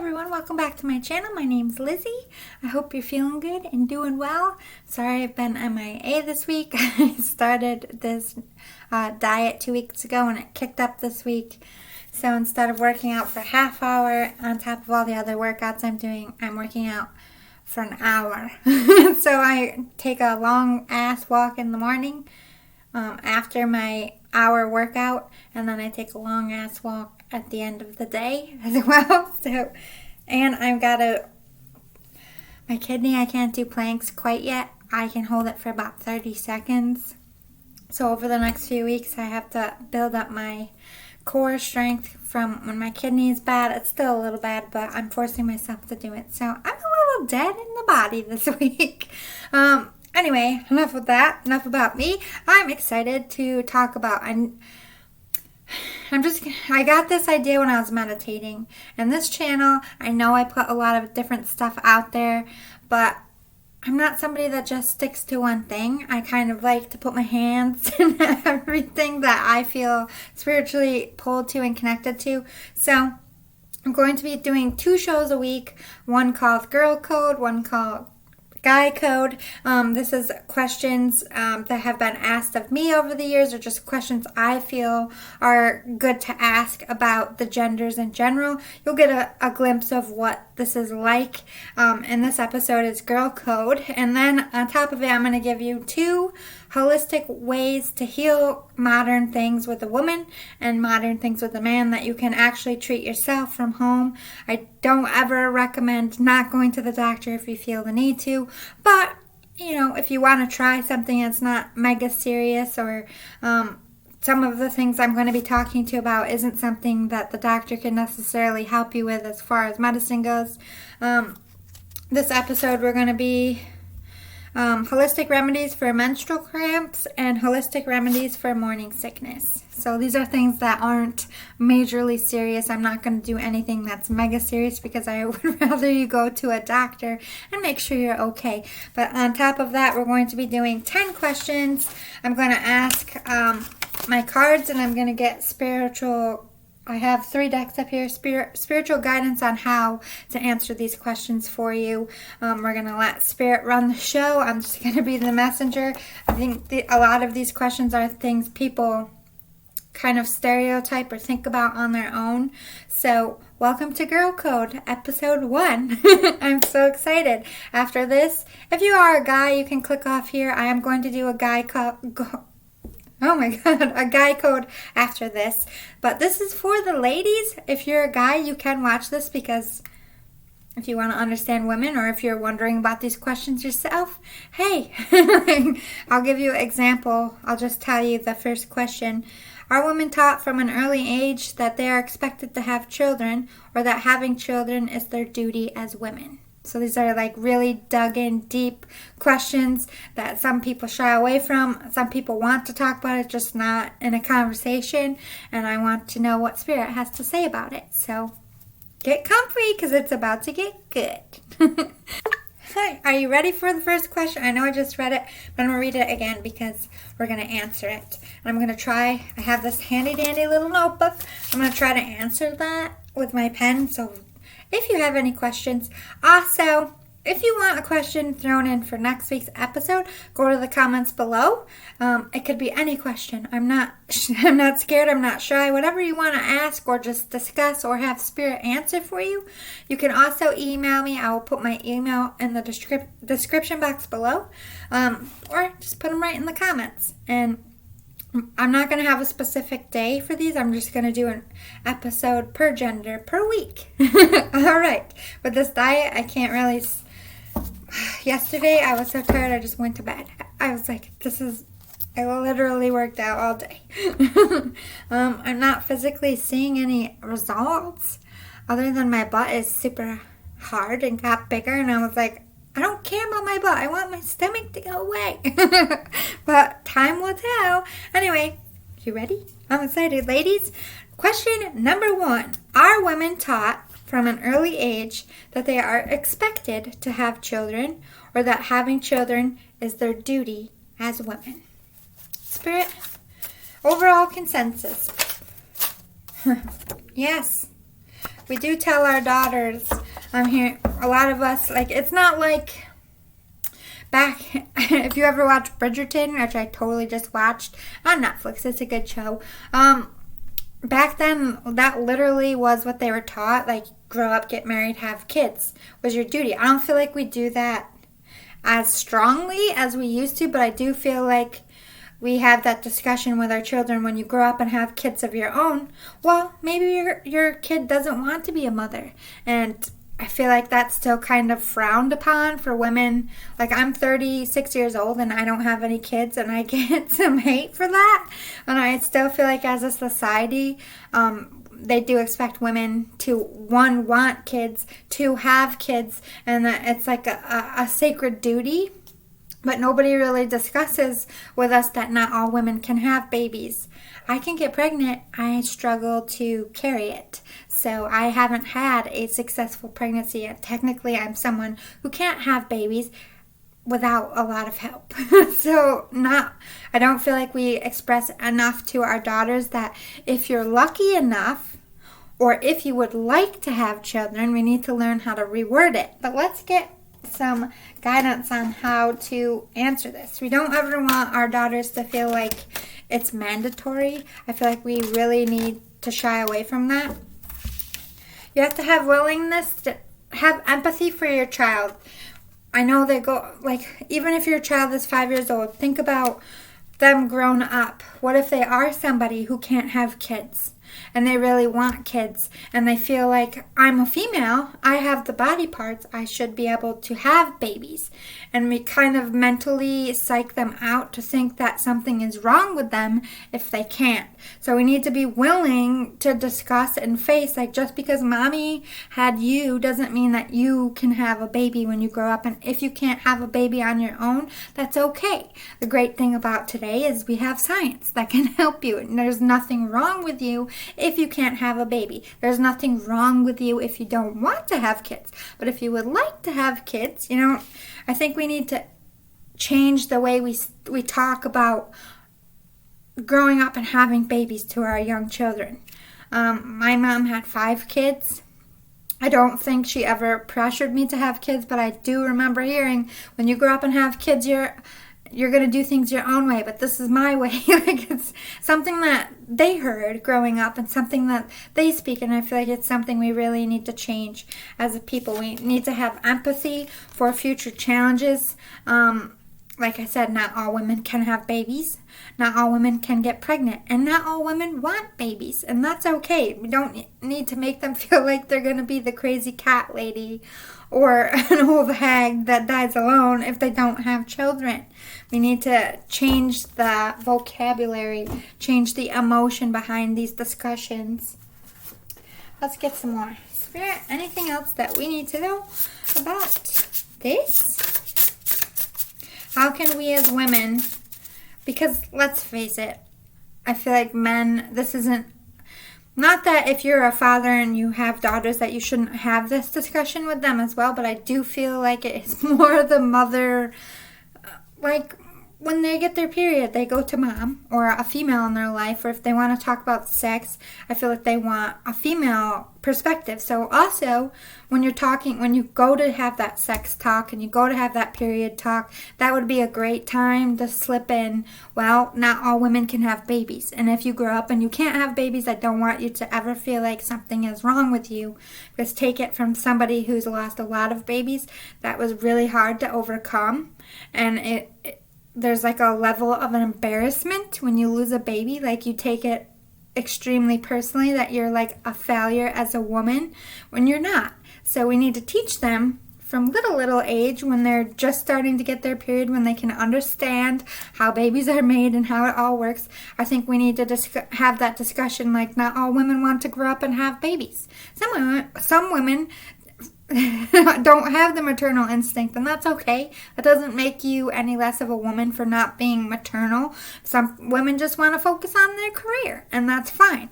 everyone, welcome back to my channel. My name's Lizzie. I hope you're feeling good and doing well. Sorry I've been MIA this week. I started this diet 2 weeks ago and it kicked up this week. So instead of working out for a half hour on top of all the other workouts I'm doing, I'm working out for an hour. So I take a long ass walk in the morning after my hour workout, and then I take a long ass walk at the end of the day as well. So, and I've got my kidney, I can't do planks quite yet. I can hold it for about 30 seconds. So over the next few weeks, I have to build up my core strength from when my kidney is bad. It's still a little bad, but I'm forcing myself to do it. So I'm a little dead in the body this week. Anyway, enough of that. Enough about me. I'm excited to talk about, I got this idea when I was meditating. And this channel, I know I put a lot of different stuff out there, but I'm not somebody that just sticks to one thing. I kind of like to put my hands in everything that I feel spiritually pulled to and connected to. So I'm going to be doing 2 shows a week. One called Girl Code, one called Guy Code. This is questions that have been asked of me over the years, or just questions I feel are good to ask about the genders in general. You'll get a glimpse of what this is like. And this episode is Girl Code. And then on top of it, I'm going to give you 2 holistic ways to heal modern things with a woman and modern things with a man that you can actually treat yourself from home. I don't ever recommend not going to the doctor if you feel the need to, but if you want to try something that's not mega serious, or some of the things I'm going to be talking to you about isn't something that the doctor can necessarily help you with as far as medicine goes. This episode we're going to be holistic remedies for menstrual cramps and holistic remedies for morning sickness. So these are things that aren't majorly serious. I'm not going to do anything that's mega serious because I would rather you go to a doctor and make sure you're okay. But on top of that, we're going to be doing 10 questions. I'm going to ask my cards, and I'm going to get spiritual. I have 3 decks up here, spiritual guidance on how to answer these questions for you. We're going to let Spirit run the show. I'm just going to be the messenger. I think a lot of these questions are things people kind of stereotype or think about on their own. So welcome to Girl Code, episode 1. I'm so excited. After this, if you are a guy, you can click off here. I am going to do a guy code after this. But this is for the ladies. If you're a guy, you can watch this, because if you want to understand women, or if you're wondering about these questions yourself, hey, I'll give you an example. I'll just tell you the first question. Are women taught from an early age that they are expected to have children, or that having children is their duty as women? So these are like really dug in deep questions that some people shy away from. Some people want to talk about it, just not in a conversation. And I want to know what Spirit has to say about it. So get comfy, because it's about to get good. Hi, are you ready for the first question? I know I just read it, but I'm going to read it again because we're going to answer it. And I'm going to try, I have this handy dandy little notebook. I'm going to try to answer that with my pen. So if you have any questions, also, if you want a question thrown in for next week's episode, go to the comments below. It could be any question. I'm not scared. I'm not shy. Whatever you want to ask or just discuss or have Spirit answer for you. You can also email me. I will put my email in the description box below, or just put them right in the comments. And I'm not going to have a specific day for these. I'm just going to do an episode per gender per week. All right. With this diet, I can't really. Yesterday, I was so tired, I just went to bed. I was like, I literally worked out all day. I'm not physically seeing any results other than my butt is super hard and got bigger. And I was like, I don't care about my butt. I want my stomach to go away. But time will tell. Anyway, you ready? I'm excited, ladies. Question number 1. Are women taught from an early age that they are expected to have children, or that having children is their duty as women? Spirit, overall consensus. Yes. We do tell our daughters I'm hearing a lot of us, like, it's not like back, if you ever watched Bridgerton, which I totally just watched on Netflix, it's a good show. Back then, that literally was what they were taught, like, grow up, get married, have kids was your duty. I don't feel like we do that as strongly as we used to, but I do feel like we have that discussion with our children when you grow up and have kids of your own. Well, maybe your kid doesn't want to be a mother, and I feel like that's still kind of frowned upon for women. Like, I'm 36 years old and I don't have any kids, and I get some hate for that. And I still feel like as a society, they do expect women to, one, want kids, two, have kids, and that it's like a sacred duty. But nobody really discusses with us that not all women can have babies. I can get pregnant. I struggle to carry it. So I haven't had a successful pregnancy yet. Technically, I'm someone who can't have babies without a lot of help. I don't feel like we express enough to our daughters that if you're lucky enough, or if you would like to have children, we need to learn how to reword it. But let's get some guidance on how to answer this. We don't ever want our daughters to feel like it's mandatory. I feel like we really need to shy away from that. You have to have willingness to have empathy for your child. I know they go, like, even if your child is 5 years old, think about them grown up. What if they are somebody who can't have kids and they really want kids and they feel like, I'm a female, I have the body parts, I should be able to have babies. And we kind of mentally psych them out to think that something is wrong with them if they can't. So we need to be willing to discuss and face, like, just because mommy had you doesn't mean that you can have a baby when you grow up. And if you can't have a baby on your own, that's okay. The great thing about today is we have science that can help you. And there's nothing wrong with you if you can't have a baby. There's nothing wrong with you if you don't want to have kids. But if you would like to have kids, I think we need to change the way we talk about growing up and having babies to our young children. My mom had 5 kids. I don't think she ever pressured me to have kids, but I do remember hearing, when you grow up and have kids, you're going to do things your own way, but this is my way. Like, it's something that they heard growing up and something that they speak, and I feel like it's something we really need to change as a people. We need to have empathy for future challenges. Like I said, not all women can have babies. Not all women can get pregnant. And not all women want babies. And that's okay. We don't need to make them feel like they're going to be the crazy cat lady or an old hag that dies alone if they don't have children. We need to change the vocabulary, change the emotion behind these discussions. Let's get some more. Spirit, anything else that we need to know about this? How can we as women, because let's face it, I feel like men, this isn't, not that if you're a father and you have daughters that you shouldn't have this discussion with them as well, but I do feel like it is more the mother, like when they get their period, they go to mom or a female in their life, or if they want to talk about sex, I feel like they want a female perspective. So also, when you go to have that sex talk and you go to have that period talk, that would be a great time to slip in, well, not all women can have babies. And if you grow up and you can't have babies, I don't want you to ever feel like something is wrong with you. Because take it from somebody who's lost a lot of babies, that was really hard to overcome. And there's like a level of an embarrassment when you lose a baby. Like, you take it extremely personally that you're like a failure as a woman when you're not. So we need to teach them from little age, when they're just starting to get their period, when they can understand how babies are made and how it all works. I think we need to have that discussion, like, not all women want to grow up and have babies. Some women don't have the maternal instinct, and that's okay. That doesn't make you any less of a woman for not being maternal. Some women just want to focus on their career, and that's fine.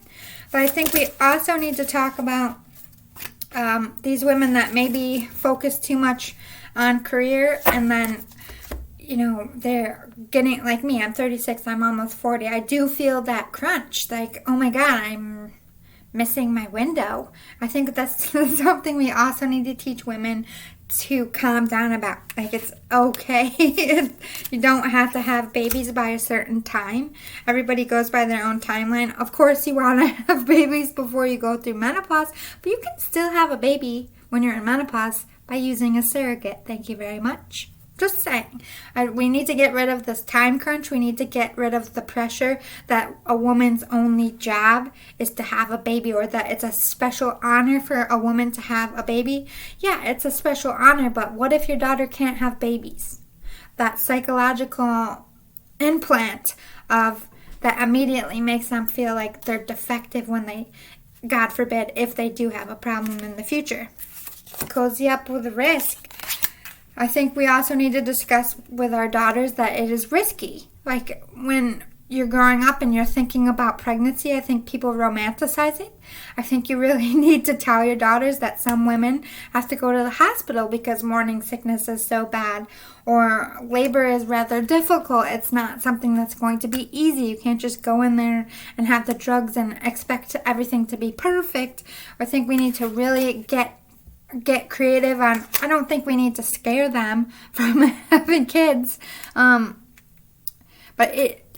But I think we also need to talk about these women that maybe focus too much on career, and then they're getting, like me, I'm 36, I'm almost 40. I do feel that crunch, like, oh my god, I'm missing my window. I think that's something we also need to teach women to calm down about. Like, it's okay. You don't have to have babies by a certain time. Everybody goes by their own timeline. Of course, you want to have babies before you go through menopause, but you can still have a baby when you're in menopause by using a surrogate. Thank you very much. Just saying. We need to get rid of this time crunch. We need to get rid of the pressure that a woman's only job is to have a baby, or that it's a special honor for a woman to have a baby. Yeah, it's a special honor, but what if your daughter can't have babies? That psychological implant of that immediately makes them feel like they're defective when they, God forbid, if they do have a problem in the future. Cozy up with the risk. I think we also need to discuss with our daughters that it is risky. Like, when you're growing up and you're thinking about pregnancy, I think people romanticize it. I think you really need to tell your daughters that some women have to go to the hospital because morning sickness is so bad, or labor is rather difficult. It's not something that's going to be easy. You can't just go in there and have the drugs and expect everything to be perfect. I think we need to really get creative on. I don't think we need to scare them from having kids, but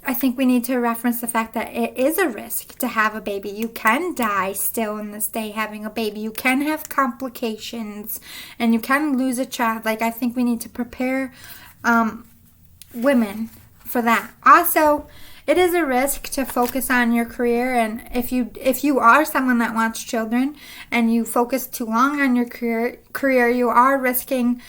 I think we need to reference the fact that it is a risk to have a baby. You can die still in this day having a baby. You can have complications, and you can lose a child. Like, I think we need to prepare women for that. Also, it is a risk to focus on your career, and if you are someone that wants children and you focus too long on your career, you are risking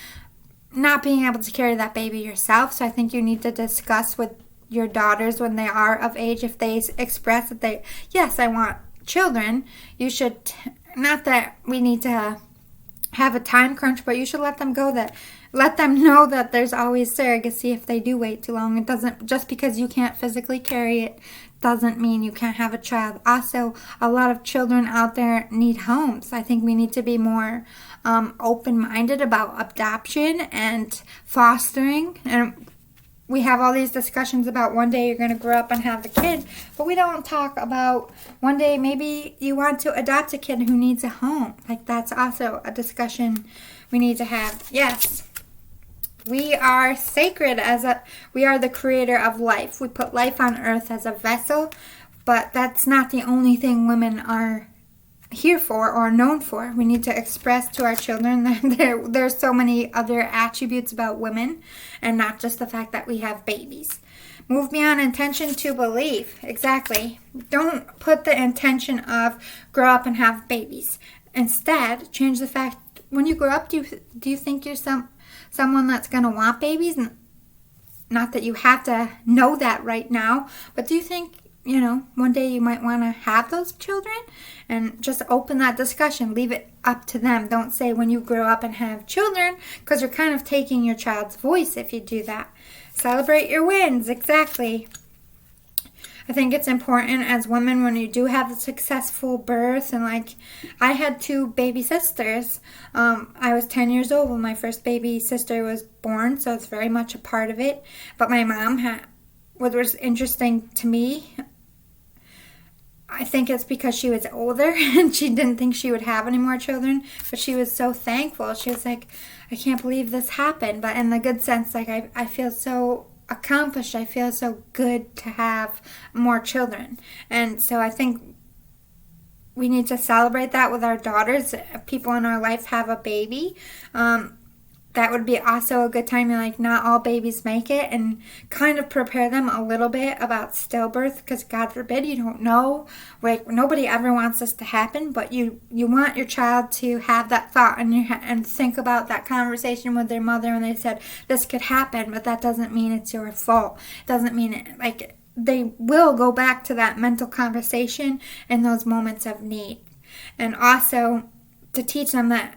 not being able to carry that baby yourself. So I think you need to discuss with your daughters when they are of age, if they express that yes, I want children, you should, not that we need to have a time crunch, but you should let them know that there's always surrogacy if they do wait too long. It doesn't, just because you can't physically carry it doesn't mean you can't have a child. Also, a lot of children out there need homes. I think we need to be more open-minded about adoption and fostering. And we have all these discussions about one day you're going to grow up and have a kid, but we don't talk about one day maybe you want to adopt a kid who needs a home. Like, that's also a discussion we need to have. Yes. We are sacred we are the creator of life. We put life on earth as a vessel, but that's not the only thing women are here for or known for. We need to express to our children that there's so many other attributes about women, and not just the fact that we have babies. Move beyond intention to belief. Exactly. Don't put the intention of grow up and have babies. Instead, change the fact, when you grow up, do you think you're someone that's going to want babies? Not that you have to know that right now, but do you think, one day you might want to have those children? And just open that discussion. Leave it up to them. Don't say when you grow up and have children, because you're kind of taking your child's voice if you do that. Celebrate your wins. Exactly. I think it's important as women, when you do have a successful birth, and like I had 2 baby sisters. I was 10 years old when my first baby sister was born, so it's very much a part of it. But my mom what was interesting to me, I think it's because she was older and she didn't think she would have any more children, but she was so thankful. She was like, I can't believe this happened, but in the good sense, like I feel so accomplished. I feel so good to have more children. And so I think we need to celebrate that with our daughters. If people in our life have a baby, that would be also a good time. Like, not all babies make it, and kind of prepare them a little bit about stillbirth, because God forbid, you don't know. Like, nobody ever wants this to happen, but you want your child to have that thought in your head and think about that conversation with their mother when they said this could happen, but that doesn't mean it's your fault. It doesn't mean it, like, they will go back to that mental conversation in those moments of need. And also to teach them that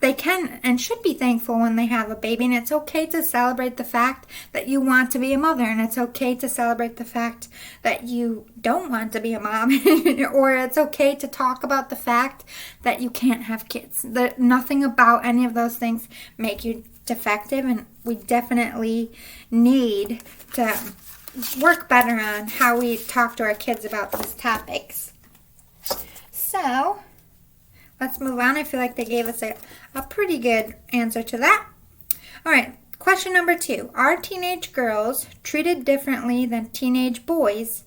they can and should be thankful when they have a baby, and it's okay to celebrate the fact that you want to be a mother, and it's okay to celebrate the fact that you don't want to be a mom, or it's okay to talk about the fact that you can't have kids. Nothing about any of those things make you defective, and we definitely need to work better on how we talk to our kids about these topics. So, let's move on. I feel like they gave us a pretty good answer to that. All right, question number 2. Are teenage girls treated differently than teenage boys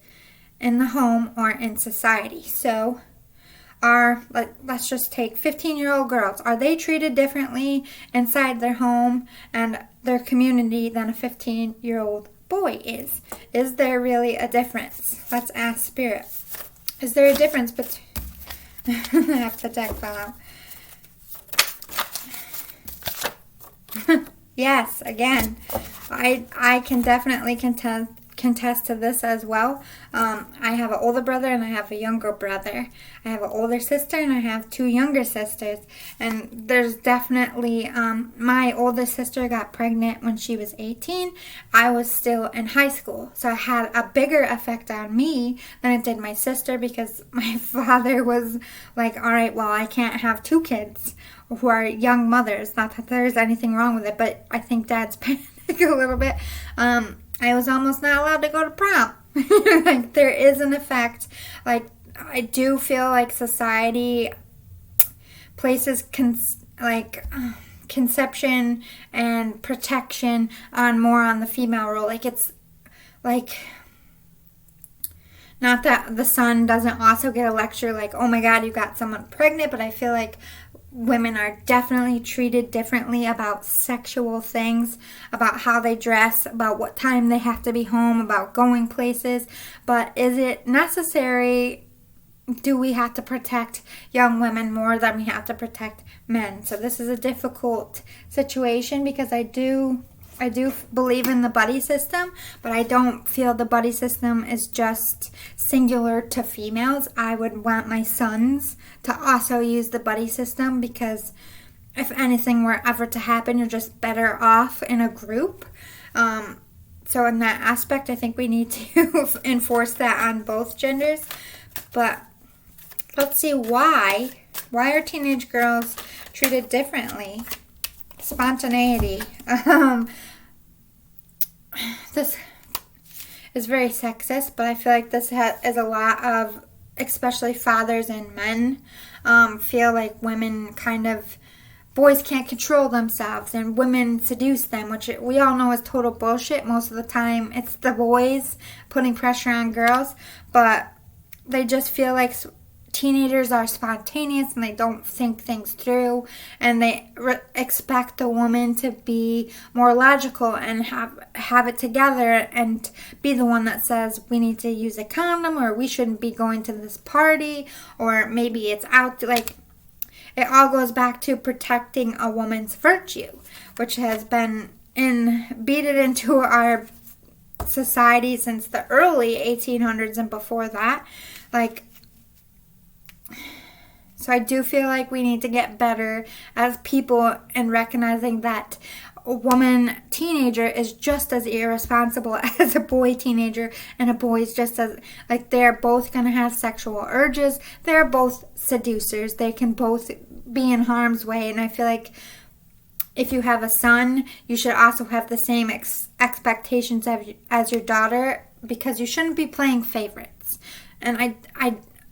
in the home or in society? So, let's just take 15-year-old girls. Are they treated differently inside their home and their community than a 15-year-old boy is? Is there really a difference? Let's ask Spirit. Is there a difference between... I have to deck fell out. Yes, again, I can definitely contest to this as well. I have an older brother and I have a younger brother. I have an older sister and I have 2 younger sisters. And there's definitely, my older sister got pregnant when she was 18. I was still in high school. So it had a bigger effect on me than it did my sister, because my father was like, all right, well, I can't have 2 kids who are young mothers. Not that there's anything wrong with it, but I think Dad's panic a little bit. I was almost not allowed to go to prom. Like, there is an effect. Like, I do feel like society places conception and protection more on the female role. Like, it's like, not that the son doesn't also get a lecture like, oh my God, you got someone pregnant, but I feel like women are definitely treated differently about sexual things, about how they dress, about what time they have to be home, about going places. But is it necessary? Do we have to protect young women more than we have to protect men? So this is a difficult situation, because I do believe in the buddy system, but I don't feel the buddy system is just singular to females. I would want my sons to also use the buddy system, because if anything were ever to happen, you're just better off in a group. So in that aspect, I think we need to enforce that on both genders. But let's see why. Why are teenage girls treated differently? Spontaneity. This is very sexist, but I feel like this is a lot of, especially fathers and men, feel like boys can't control themselves and women seduce them, which we all know is total bullshit. Most of the time it's the boys putting pressure on girls, but they just feel like teenagers are spontaneous and they don't think things through, and they expect the woman to be more logical and have it together and be the one that says we need to use a condom, or we shouldn't be going to this party, or maybe it's out. Like, it all goes back to protecting a woman's virtue, which has been beaten into our society since the early 1800s and before that. So I do feel like we need to get better as people in recognizing that a woman teenager is just as irresponsible as a boy teenager, and a boy is just as, like, they're both going to have sexual urges. They're both seducers. They can both be in harm's way, and I feel like if you have a son, you should also have the same expectations as your daughter, because you shouldn't be playing favorites. And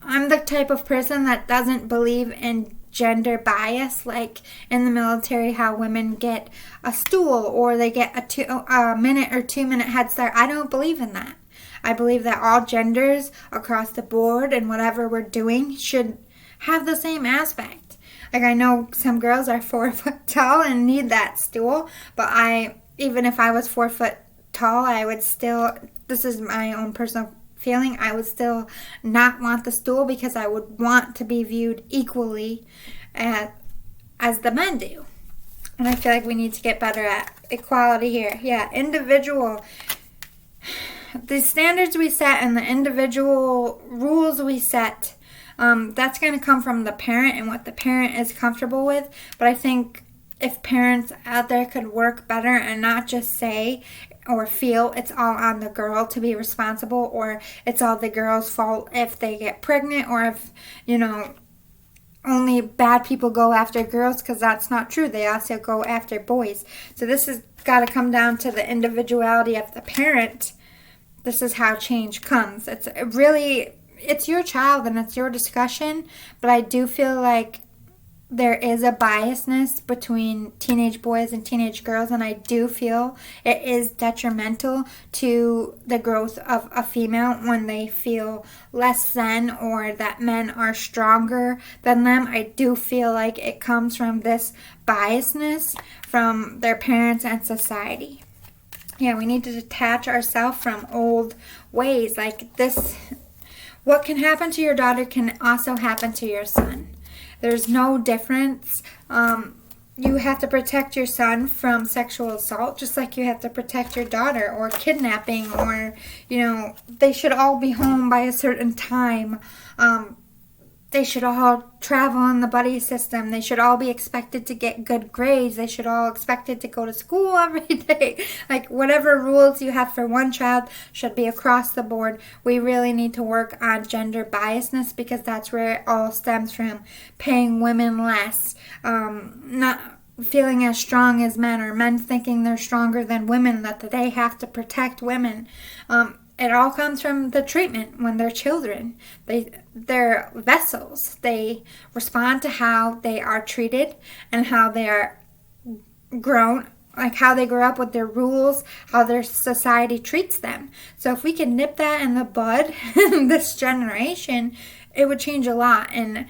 I'm the type of person that doesn't believe in gender bias, like in the military, how women get a stool or they get a minute or 2 minute head start. I don't believe in that. I believe that all genders across the board and whatever we're doing should have the same aspect. Like, I know some girls are 4 foot tall and need that stool, but even if I was 4 foot tall, I would still, this is my own personal feeling, I would still not want the stool, because I would want to be viewed equally as the men do. And I feel like we need to get better at equality here. Yeah, the standards we set and the individual rules we set, that's going to come from the parent and what the parent is comfortable with. But I think if parents out there could work better and not just say or feel it's all on the girl to be responsible, or it's all the girl's fault if they get pregnant, or if, only bad people go after girls, because that's not true. They also go after boys. So this has got to come down to the individuality of the parent. This is how change comes. It's really, it's your child and it's your discussion, but I do feel like there is a biasness between teenage boys and teenage girls, and I do feel it is detrimental to the growth of a female when they feel less than, or that men are stronger than them. I do feel like it comes from this biasness from their parents and society. Yeah, we need to detach ourselves from old ways. Like this, what can happen to your daughter can also happen to your son. There's no difference. You have to protect your son from sexual assault, just like you have to protect your daughter, or kidnapping, or, they should all be home by a certain time. They should all travel in the buddy system. They should all be expected to get good grades. They should all expected to go to school every day. Like, whatever rules you have for one child should be across the board. We really need to work on gender biasness, because that's where it all stems from. Paying women less, not feeling as strong as men, or men thinking they're stronger than women, that they have to protect women. It all comes from the treatment when they're children. They're vessels. They respond to how they are treated and how they are grown, like how they grow up with their rules, how their society treats them. So if we can nip that in the bud in this generation, it would change a lot. And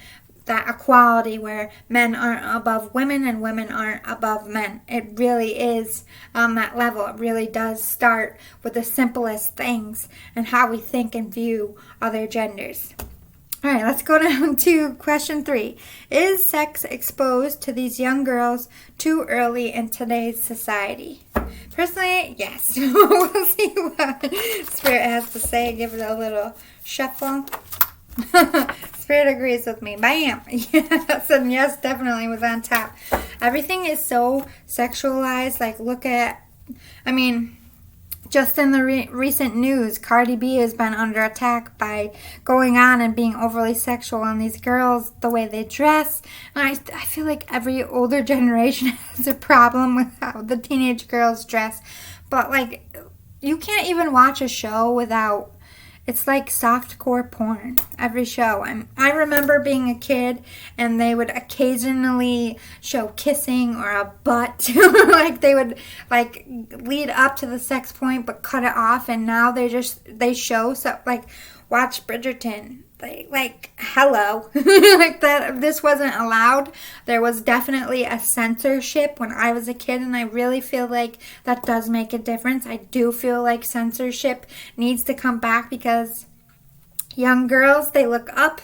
that equality where men aren't above women and women aren't above men. It really is on that level. It really does start with the simplest things and how we think and view other genders. All right, let's go down to question 3. Is sex exposed to these young girls too early in today's society? Personally, yes. We'll see what Spirit has to say. Give it a little shuffle. Spirit agrees with me. Bam! Yes, and yes, definitely was on top. Everything is so sexualized. Like, look at, just in the recent news, Cardi B has been under attack by going on and being overly sexual on these girls, the way they dress. And I feel like every older generation has a problem with how the teenage girls dress. But, like, you can't even watch a show without... It's like softcore porn, every show. I remember being a kid and they would occasionally show kissing or a butt. Like they would lead up to the sex point but cut it off, and now they show so watch Bridgerton. Hello. Like that, this wasn't allowed. There was definitely a censorship when I was a kid, and I really feel like that does make a difference. I do feel like censorship needs to come back, because young girls, they look up.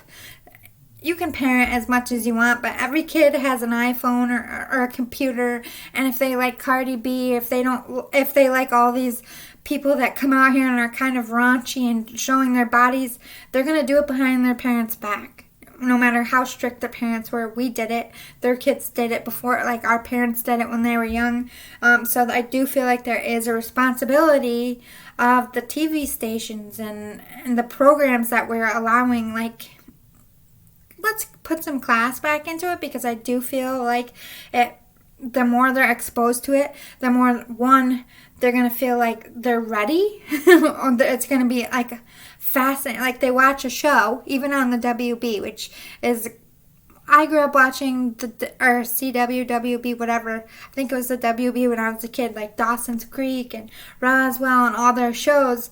You can parent as much as you want, but every kid has an iPhone or a computer, and if they like Cardi B, if they like all these people that come out here and are kind of raunchy and showing their bodies, they're going to do it behind their parents' back. No matter how strict their parents were, we did it. Their kids did it before, like our parents did it when they were young. So I do feel like there is a responsibility of the TV stations and the programs that we're allowing, let's put some class back into it, because I do feel like the more they're exposed to it, the more, one, they're going to feel like they're ready. Or it's going to be fascinating. Like they watch a show, even on the WB, which is, I grew up watching or CW, WB, whatever. I think it was the WB when I was a kid, like Dawson's Creek and Roswell and all their shows.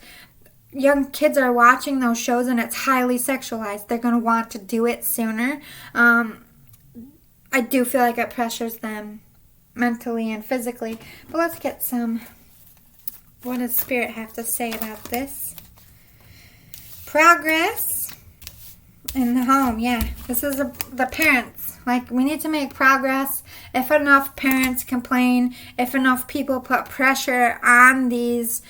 Young kids are watching those shows and it's highly sexualized. They're going to want to do it sooner. I do feel like it pressures them mentally and physically. But let's get some... What does Spirit have to say about this? Progress in the home. Yeah, this is the parents. We need to make progress. If enough parents complain, if enough people put pressure on these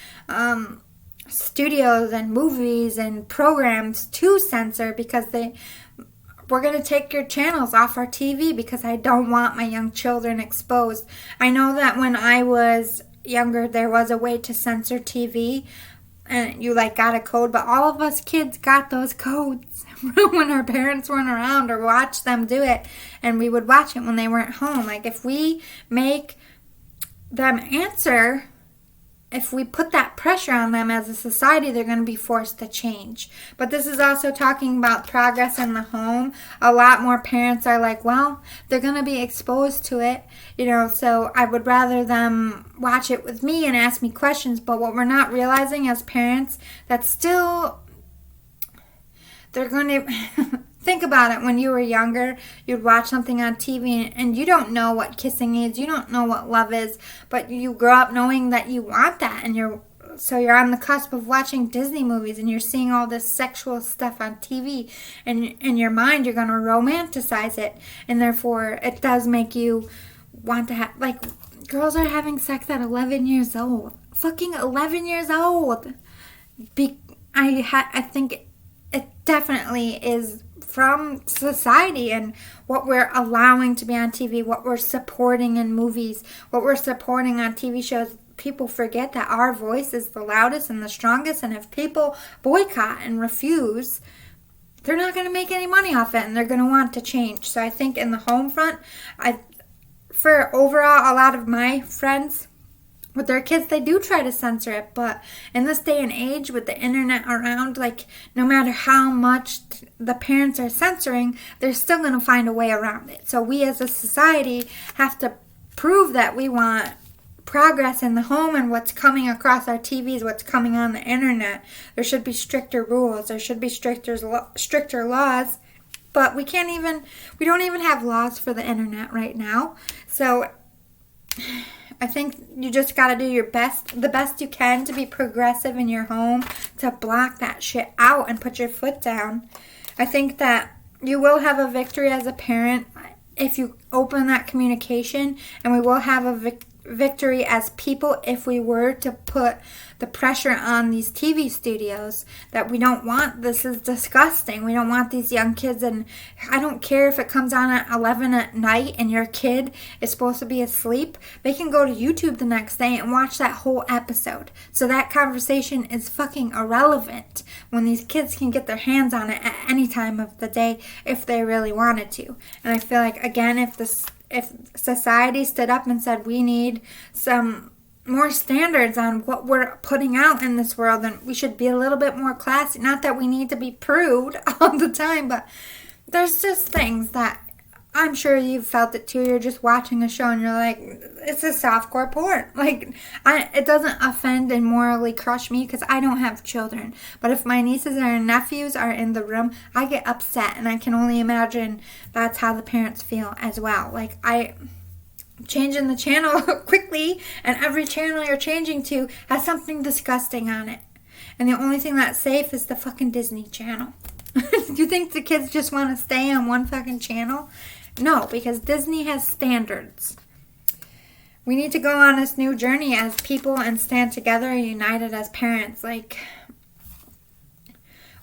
studios and movies and programs to censor, because we're going to take your channels off our TV because I don't want my young children exposed. I know that when I was younger, there was a way to censor TV, and you got a code, but all of us kids got those codes when our parents weren't around, or watched them do it, and we would watch it when they weren't home. If we make them answer if we put that pressure on them as a society, they're going to be forced to change. But this is also talking about progress in the home. A lot more parents are like, well, they're going to be exposed to it, so I would rather them watch it with me and ask me questions. But what we're not realizing as parents, that's still, they're going to... Think about it. When you were younger, you'd watch something on TV and you don't know what kissing is. You don't know what love is. But you grow up knowing that you want that. And you're on the cusp of watching Disney movies and you're seeing all this sexual stuff on TV. And in your mind, you're going to romanticize it. And therefore, it does make you want to have... Like, girls are having sex at 11 years old. Fucking 11 years old. I think it definitely is... from society and what we're allowing to be on TV, what we're supporting in movies, what we're supporting on TV shows. People forget that our voice is the loudest and the strongest, and if people boycott and refuse, they're not going to make any money off it, and they're going to want to change. So I think in the home front, for overall, a lot of my friends, with their kids, they do try to censor it, but in this day and age with the internet around, like, no matter how much the parents are censoring, they're still going to find a way around it. So we as a society have to prove that we want progress in the home and what's coming across our TVs, what's coming on the internet. There should be stricter rules. There should be stricter laws, but we don't even have laws for the internet right now. So I think you just got to do the best you can to be progressive in your home, to block that shit out and put your foot down. I think that you will have a victory as a parent if you open that communication, and we will have a victory as people if we were to put the pressure on these TV studios that we don't want. This is disgusting. We don't want these young kids, and I don't care if it comes on at 11 at night and your kid is supposed to be asleep. They can go to YouTube the next day and watch that whole episode. So that conversation is fucking irrelevant when these kids can get their hands on it at any time of the day if they really wanted to. And I feel like, again, if society stood up and said we need some more standards on what we're putting out in this world, then we should be a little bit more classy. Not that we need to be prude all the time, but there's just things that I'm sure you've felt it too. You're just watching a show and you're like, it's a softcore porn. Like, it doesn't offend and morally crush me because I don't have children. But if my nieces and nephews are in the room, I get upset, and I can only imagine that's how the parents feel as well. Like, changing the channel quickly, and every channel you're changing to has something disgusting on it. And the only thing that's safe is the fucking Disney Channel. Do you think the kids just want to stay on one fucking channel? No, because Disney has standards. We need to go on this new journey as people and stand together, united as parents. Like,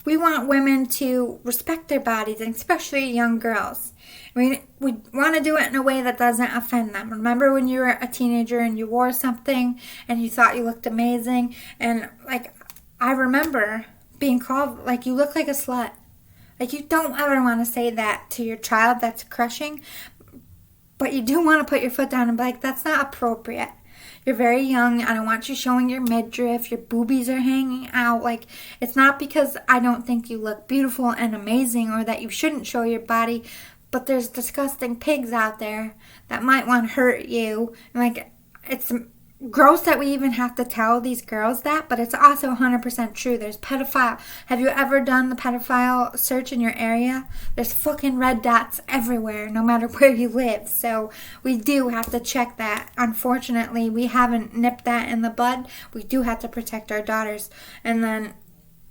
we want women to respect their bodies, and especially young girls. We want to do it in a way that doesn't offend them. Remember when you were a teenager and you wore something and you thought you looked amazing? And, like, I remember being called, like, you look like a slut. Like, you don't ever want to say that to your child. That's crushing. But you do want to put your foot down and be like, that's not appropriate. You're very young. I don't want you showing your midriff. Your boobies are hanging out. Like, it's not because I don't think you look beautiful and amazing or that you shouldn't show your body, but there's disgusting pigs out there that might want to hurt you. Like, it's gross that we even have to tell these girls that, but it's also 100% true. There's pedophile. Have you ever done the pedophile search in your area? There's fucking red dots everywhere, no matter where you live. So we do have to check that. Unfortunately, we haven't nipped that in the bud. We do have to protect our daughters. And then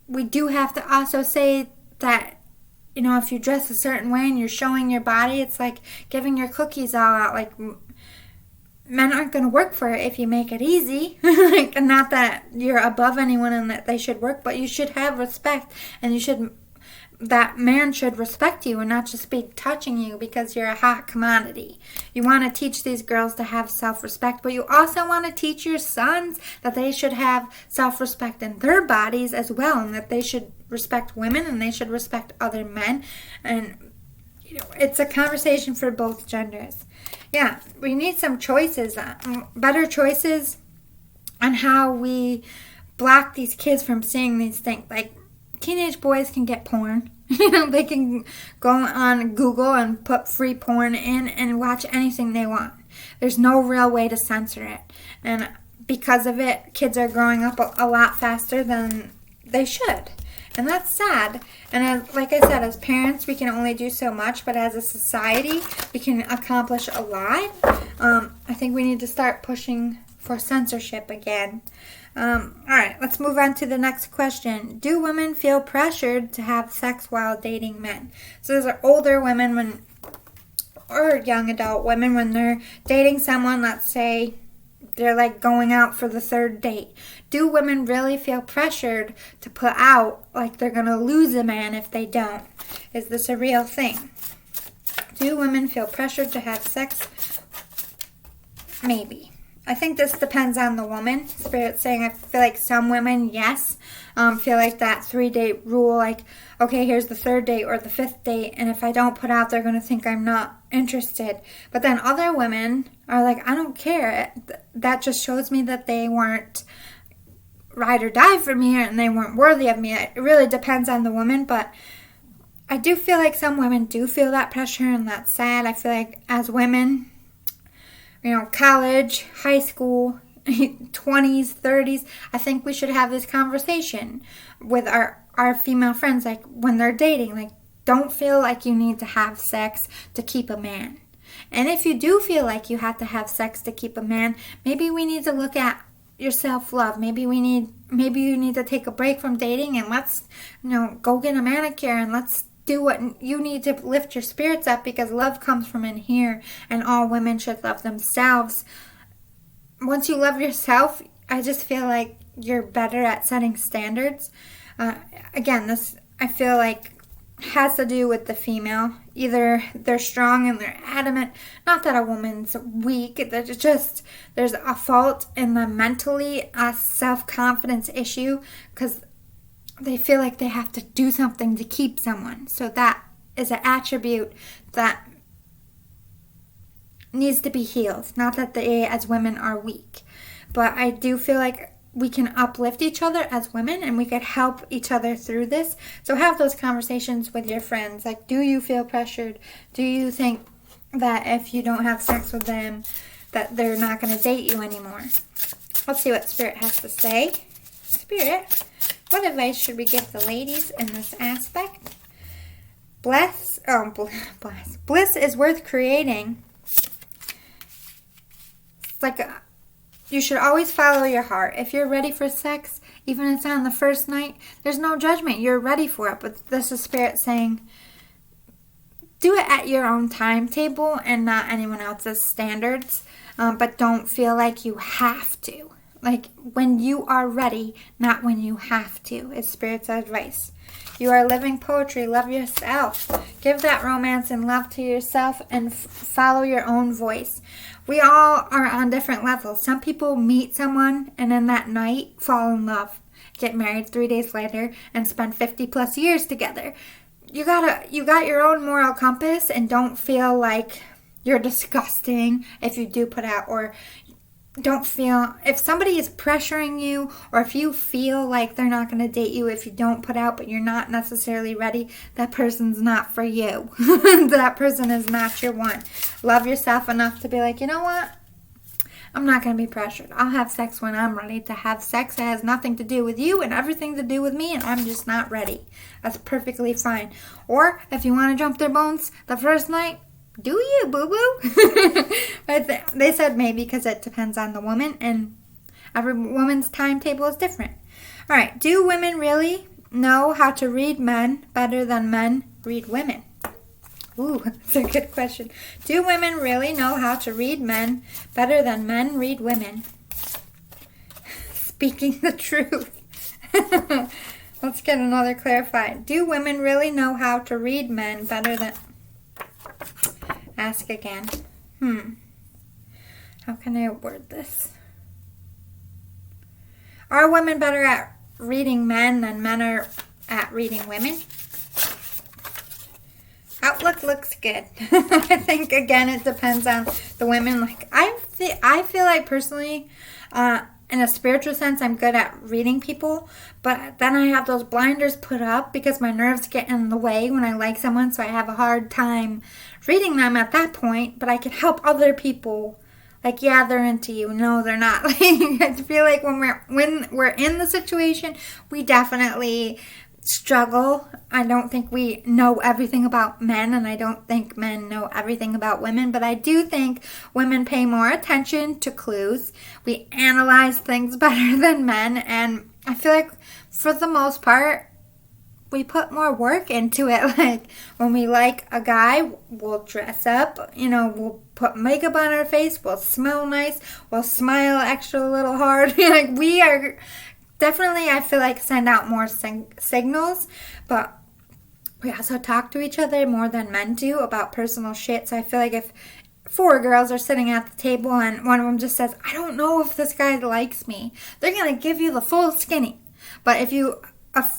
we do have to also say that, you know, if you dress a certain way and you're showing your body, it's like giving your cookies all out. Like, men aren't going to work for it if you make it easy. Like, not that you're above anyone and that they should work, but you should have respect, and that man should respect you and not just be touching you because you're a hot commodity. You want to teach these girls to have self-respect, but you also want to teach your sons that they should have self-respect in their bodies as well, and that they should respect women and they should respect other men. And, you know, it's a conversation for both genders. Yeah, we need some choices, better choices on how we block these kids from seeing these things. Like, teenage boys can get porn. They can go on Google and put free porn in and watch anything they want. There's no real way to censor it. And because of it, kids are growing up a lot faster than they should. And that's sad. And like I said, as parents, we can only do so much. But as a society, we can accomplish a lot. I think we need to start pushing for censorship again. All right, let's move on to the next question. Do women feel pressured to have sex while dating men? So those are older women or young adult women when they're dating someone, let's say they're like going out for the third date. Do women really feel pressured to put out like they're going to lose a man if they don't? Is this a real thing? Do women feel pressured to have sex? Maybe. I think this depends on the woman. Spirit's saying I feel like some women, yes, feel like that 3-date rule, like, okay, here's the 3rd date or the 5th date, and if I don't put out, they're going to think I'm not interested. But then other women are like, I don't care. That just shows me that they weren't ride or die for me and they weren't worthy of me. It really depends on the woman, but I do feel like some women do feel that pressure, and that's sad. I feel like as women, college, high school, 20s, 30s, I think we should have this conversation with our female friends, like when they're dating, like don't feel like you need to have sex to keep a man. And if you do feel like you have to have sex to keep a man, maybe we need to look at your self-love. Maybe you need to take a break from dating and let's, go get a manicure and let's do what you need to lift your spirits up, because love comes from in here, and all women should love themselves. Once you love yourself, I just feel like you're better at setting standards. Again, this I feel like has to do with the female. Either they're strong and they're adamant. Not that a woman's weak. There's a fault in them mentally, a self-confidence issue, because they feel like they have to do something to keep someone. So that is an attribute that needs to be healed. Not that they, as women, are weak. But I do feel like we can uplift each other as women, and we could help each other through this. So have those conversations with your friends. Like, do you feel pressured? Do you think that if you don't have sex with them, that they're not going to date you anymore? Let's see what Spirit has to say. Spirit, what advice should we give the ladies in this aspect? Bliss is worth creating. It's like you should always follow your heart. If you're ready for sex, even if it's on the first night, there's no judgment. You're ready for it. But this is Spirit saying, do it at your own timetable and not anyone else's standards. But don't feel like you have to. Like when you are ready, not when you have to, is Spirit's advice. You are living poetry. Love yourself. Give that romance and love to yourself and follow your own voice. We all are on different levels. Some people meet someone and then that night fall in love, get married 3 days later, and spend 50 plus years together. You got your own moral compass, and don't feel like you're disgusting if you do put out, or don't feel, if somebody is pressuring you, or if you feel like they're not going to date you if you don't put out, but you're not necessarily ready, that person's not for you. That person is not your one. Love yourself enough to be like, you know what? I'm not going to be pressured. I'll have sex when I'm ready to have sex. It has nothing to do with you and everything to do with me, and I'm just not ready. That's perfectly fine. Or if you want to jump their bones the first night, do you, boo-boo? But they said maybe because it depends on the woman, and every woman's timetable is different. All right, do women really know how to read men better than men read women? Ooh, that's a good question. Do women really know how to read men better than men read women? Speaking the truth. Let's get another clarified. Do women really know how to read men better than... Ask again. How can I word this? Are women better at reading men than men are at reading women? Outlook looks good. I think, again, it depends on the women. Like I feel like personally, and in a spiritual sense, I'm good at reading people, but then I have those blinders put up because my nerves get in the way when I like someone, so I have a hard time reading them at that point, but I can help other people. Like, yeah, they're into you. No, they're not. I feel like when we're in the situation, we definitely struggle. I don't think we know everything about men, and I don't think men know everything about women, but I do think women pay more attention to clues. We analyze things better than men, and I feel like for the most part, we put more work into it. Like, when we like a guy, we'll dress up, we'll put makeup on our face, we'll smell nice, we'll smile extra little hard. Like, we are definitely, I feel like, send out more signals, but we also talk to each other more than men do about personal shit. So I feel like if 4 girls are sitting at the table and one of them just says, I don't know if this guy likes me, they're going to give you the full skinny. But if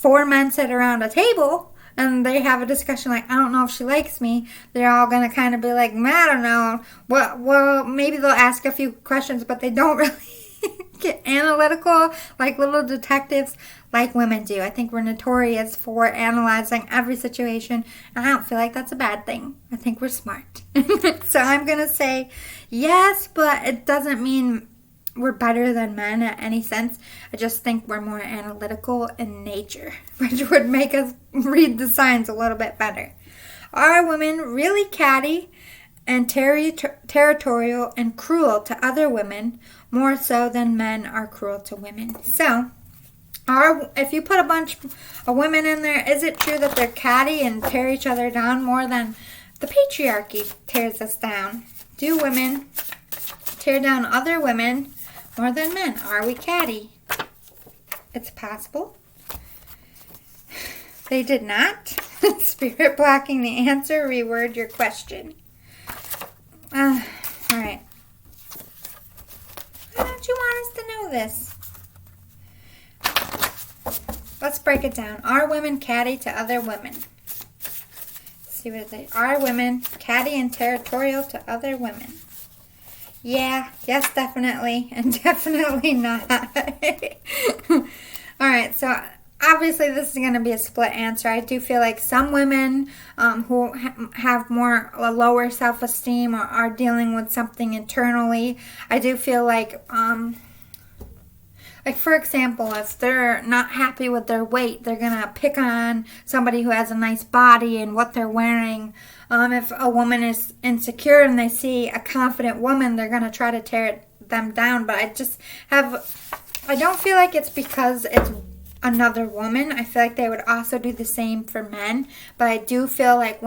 4 men sit around a table and they have a discussion like, I don't know if she likes me, they're all going to kind of be like, I don't know. Well, maybe they'll ask a few questions, but they don't really get analytical like little detectives like women do. I think we're notorious for analyzing every situation, and I don't feel like that's a bad thing. I think we're smart. So I'm going to say yes, but it doesn't mean we're better than men in any sense. I just think we're more analytical in nature, which would make us read the signs a little bit better. Are women really catty and territorial and cruel to other women, more so than men are cruel to women? So, if you put a bunch of women in there, is it true that they're catty and tear each other down more than the patriarchy tears us down? Do women tear down other women more than men? Are we catty? It's possible. They did not. Spirit blocking the answer. Reword your question. All right. Why don't you want us to know this? Let's break it down. Are women catty to other women? Let's see what they are. Women catty and territorial to other women? Yeah, yes, definitely, and definitely not. All right, so obviously this is going to be a split answer. I do feel like some women who have a lower self-esteem or are dealing with something internally, I do feel like for example, if they're not happy with their weight, they're going to pick on somebody who has a nice body and what they're wearing. If a woman is insecure and they see a confident woman, they're going to try to tear them down. But I don't feel like it's because it's another woman. I feel like they would also do the same for men. But I do feel like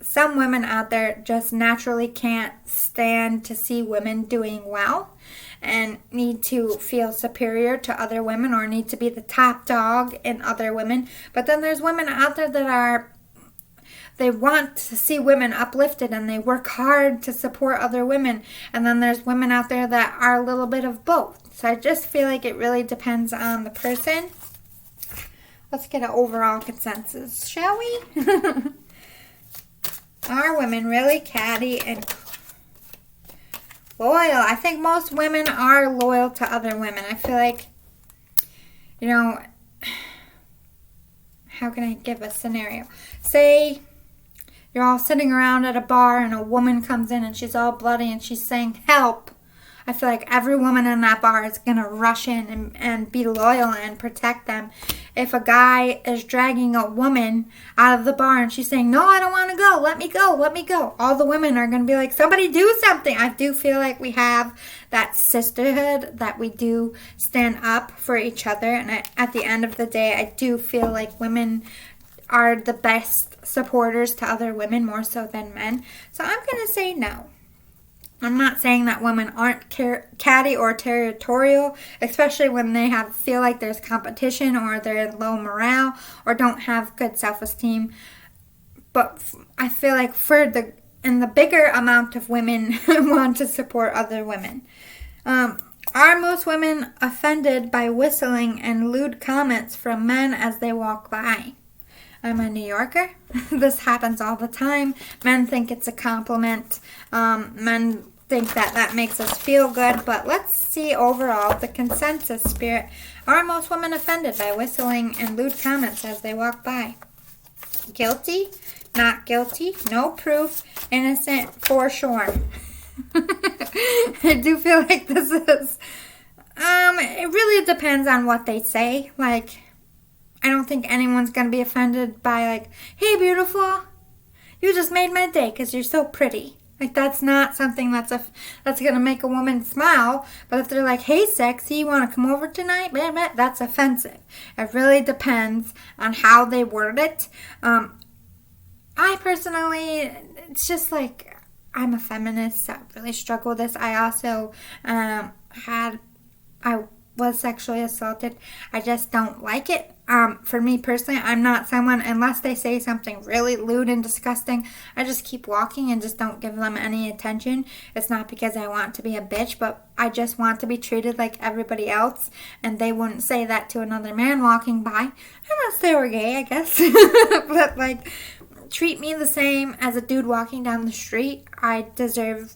some women out there just naturally can't stand to see women doing well and need to feel superior to other women or need to be the top dog in other women. But then there's women out there that they want to see women uplifted and they work hard to support other women. And then there's women out there that are a little bit of both. So I just feel like it really depends on the person. Let's get an overall consensus, shall we? Are women really catty and loyal? I think most women are loyal to other women. I feel like, how can I give a scenario? Say you're all sitting around at a bar and a woman comes in and she's all bloody and she's saying, help. I feel like every woman in that bar is going to rush in and be loyal and protect them. If a guy is dragging a woman out of the bar and she's saying, no, I don't want to go, let me go, all the women are going to be like, somebody do something. I do feel like we have that sisterhood, that we do stand up for each other. And at the end of the day, I do feel like women are the best supporters to other women, more so than men. So I'm going to say no. I'm not saying that women aren't catty or territorial, especially when they feel like there's competition or they're low morale or don't have good self-esteem. But I feel like in the bigger amount of women want to support other women. Are most women offended by whistling and lewd comments from men as they walk by? I'm a New Yorker. This happens all the time. Men think it's a compliment. Men think that that makes us feel good, but let's see overall the consensus, Spirit. Are most women offended by whistling and lewd comments as they walk by? Guilty, not guilty, no proof, innocent, for sure. I do feel like this is, it really depends on what they say. Like, I don't think anyone's going to be offended by like, hey, beautiful, you just made my day because you're so pretty. Like, that's not something that's going to make a woman smile. But if they're like, hey, sexy, you want to come over tonight? Blah, blah, that's offensive. It really depends on how they word it. I personally, it's just like, I'm a feminist, so I really struggle with this. I also I was sexually assaulted. I just don't like it. For me personally, I'm not someone, unless they say something really lewd and disgusting, I just keep walking and just don't give them any attention. It's not because I want to be a bitch, but I just want to be treated like everybody else, and they wouldn't say that to another man walking by, unless they were gay, I guess. But like, treat me the same as a dude walking down the street. I deserve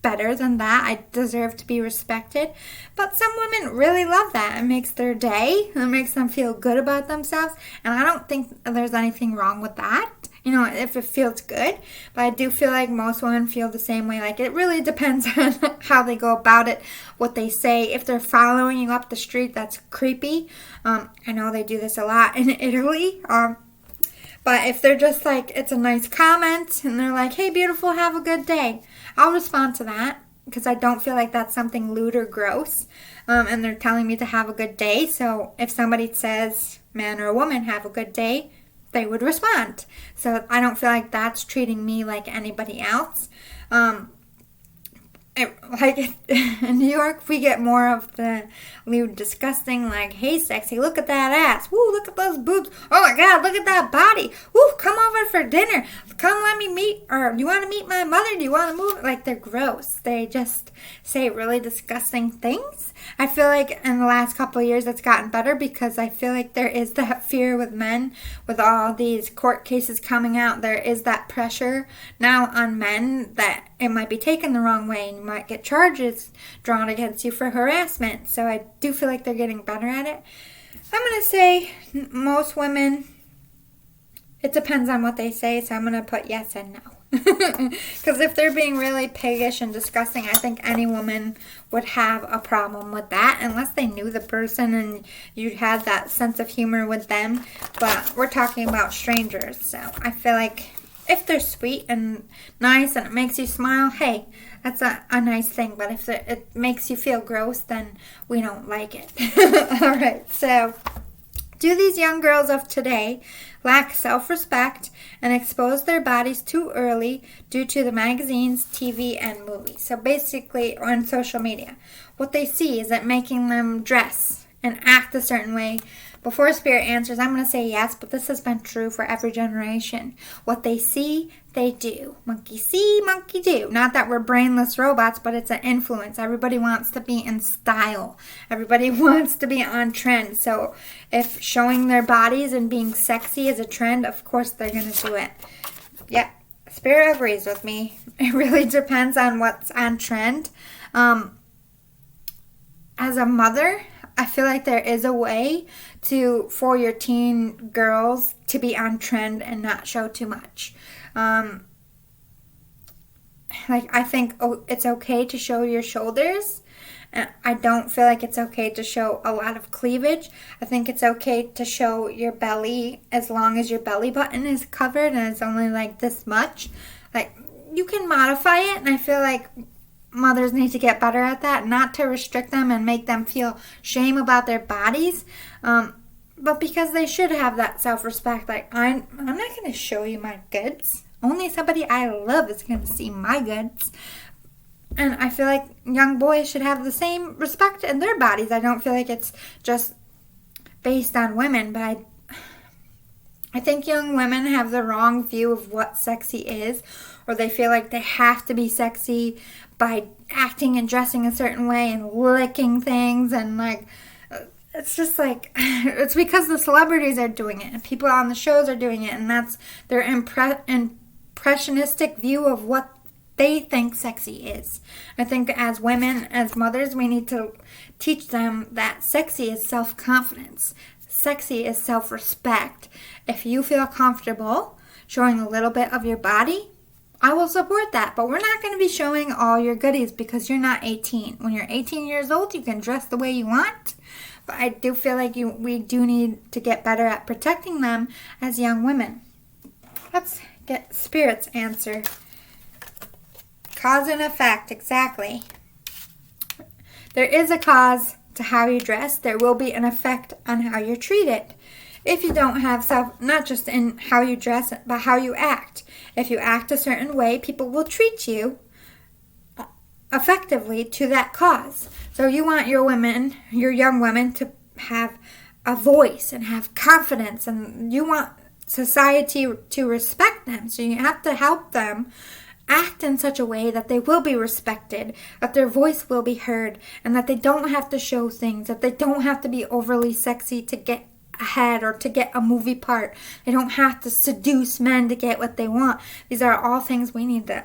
better than that. I deserve to be respected. But some women really love that. It makes their day. It makes them feel good about themselves. And I don't think there's anything wrong with that, you know, if it feels good. But I do feel like most women feel the same way. Like, it really depends on how they go about it, what they say. If they're following you up the street, that's creepy. I know they do this a lot in Italy. But if they're just like, it's a nice comment, and they're like, hey, beautiful, have a good day, I'll respond to that, because I don't feel like that's something lewd or gross, and they're telling me to have a good day. So if somebody says, man or a woman, have a good day, they would respond. So I don't feel like that's treating me like anybody else. Like in New York, we get more of the lewd, disgusting, like, hey, sexy, look at that ass. Woo, look at those boobs. Oh, my God, look at that body. Woo, come over for dinner. Come let me meet, or do you want to meet my mother? Do you want to move? Like, they're gross. They just say really disgusting things. I feel like in the last couple of years it's gotten better, because I feel like there is that fear with men. With all these court cases coming out, there is that pressure now on men that it might be taken the wrong way, and you might get charges drawn against you for harassment. So I do feel like they're getting better at it. I'm going to say most women, it depends on what they say, so I'm going to put yes and no. Because if they're being really piggish and disgusting, I think any woman would have a problem with that, unless they knew the person and you had that sense of humor with them. But we're talking about strangers, so I feel like if they're sweet and nice and it makes you smile, hey, that's a nice thing. But if it makes you feel gross, then we don't like it. All right, so do these young girls of today lack self-respect and expose their bodies too early due to the magazines, TV, and movies? So basically, on social media, what they see, is it making them dress and act a certain way? Before Spirit answers, I'm going to say yes, but this has been true for every generation. What they see, they do. Monkey see, monkey do. Not that we're brainless robots, but it's an influence. Everybody wants to be in style. Everybody wants to be on trend. So if showing their bodies and being sexy is a trend, of course they're going to do it. Yeah, Spirit agrees with me. It really depends on what's on trend. As a mother, I feel like there is a way for your teen girls to be on trend and not show too much. I think it's okay to show your shoulders. I don't feel like it's okay to show a lot of cleavage. I think it's okay to show your belly as long as your belly button is covered and it's only like this much. Like, you can modify it, and I feel like mothers need to get better at that, not to restrict them and make them feel shame about their bodies, but because they should have that self-respect. Like, I'm not going to show you my goods. Only somebody I love is going to see my goods. And I feel like young boys should have the same respect in their bodies. I don't feel like it's just based on women, but I think young women have the wrong view of what sexy is, or they feel like they have to be sexy by acting and dressing a certain way and licking things, and like, it's just like, it's because the celebrities are doing it and people on the shows are doing it, and that's their impressionistic view of what they think sexy is. I think as women, as mothers, we need to teach them that sexy is self-confidence. Sexy is self-respect. If you feel comfortable showing a little bit of your body, I will support that. But we're not going to be showing all your goodies because you're not 18. When you're 18 years old, you can dress the way you want. But I do feel like we do need to get better at protecting them as young women. Let's get Spirit's answer. Cause and effect, exactly. There is a cause to how you dress. There will be an effect on how you're treated. If you don't have self, not just in how you dress, but how you act. If you act a certain way, people will treat you effectively to that cause. So you want your women, your young women, to have a voice and have confidence, and you want society to respect them. So you have to help them act in such a way that they will be respected, that their voice will be heard, and that they don't have to show things, that they don't have to be overly sexy to get ahead or to get a movie part. They don't have to seduce men to get what they want. These are all things we need to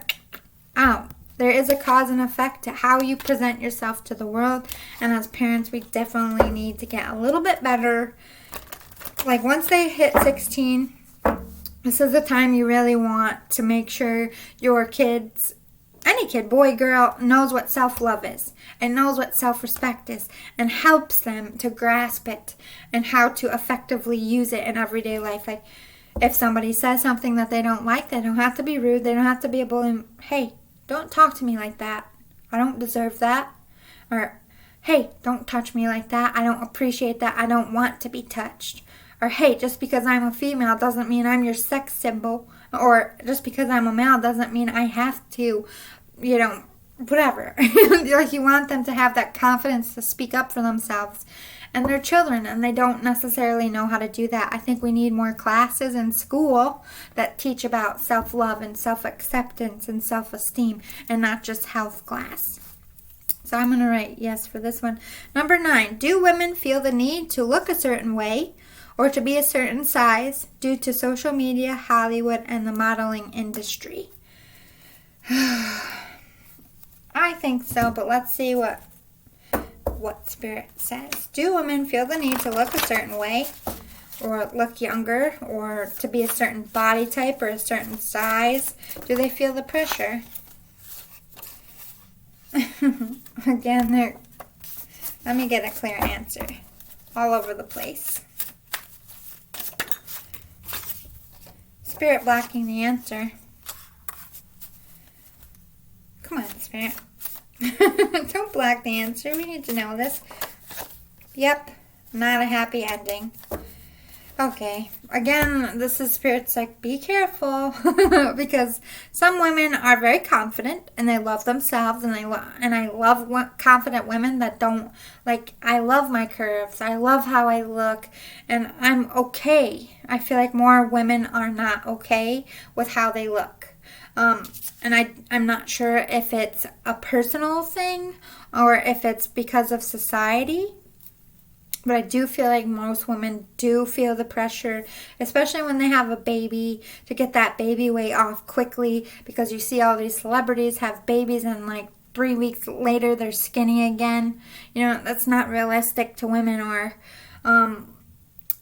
out. There is a cause and effect to how you present yourself to the world, and as parents, we definitely need to get a little bit better. Like once they hit 16, this is the time you really want to make sure your kids, any kid, boy, girl, knows what self-love is and knows what self-respect is and helps them to grasp it and how to effectively use it in everyday life. Like if somebody says something that they don't like, they don't have to be rude. They don't have to be a bully. Hey, don't talk to me like that. I don't deserve that. Or, hey, don't touch me like that. I don't appreciate that. I don't want to be touched. Or, hey, just because I'm a female doesn't mean I'm your sex symbol. Or just because I'm a male doesn't mean I have to, whatever. Like you want them to have that confidence to speak up for themselves. And they're children and they don't necessarily know how to do that. I think we need more classes in school that teach about self-love and self-acceptance and self-esteem and not just health class. So I'm going to write yes for this one. Number 9, do women feel the need to look a certain way or to be a certain size due to social media, Hollywood, and the modeling industry? I think so, but let's see what Spirit says. Do women feel the need to look a certain way or look younger or to be a certain body type or a certain size? Do they feel the pressure? Again, let me get a clear answer. All over the place. Spirit blocking the answer. Come on, Spirit. Don't block the answer. We need to know this. Yep. Not a happy ending. Okay. Again, this is Spirit's like, be careful. Because some women are very confident and they love themselves. And I love confident women that don't, like, I love my curves. I love how I look. And I'm okay. I feel like more women are not okay with how they look. And I'm not sure if it's a personal thing or if it's because of society. But I do feel like most women do feel the pressure, especially when they have a baby, to get that baby weight off quickly because you see all these celebrities have babies and like 3 weeks later they're skinny again. That's not realistic to women. Or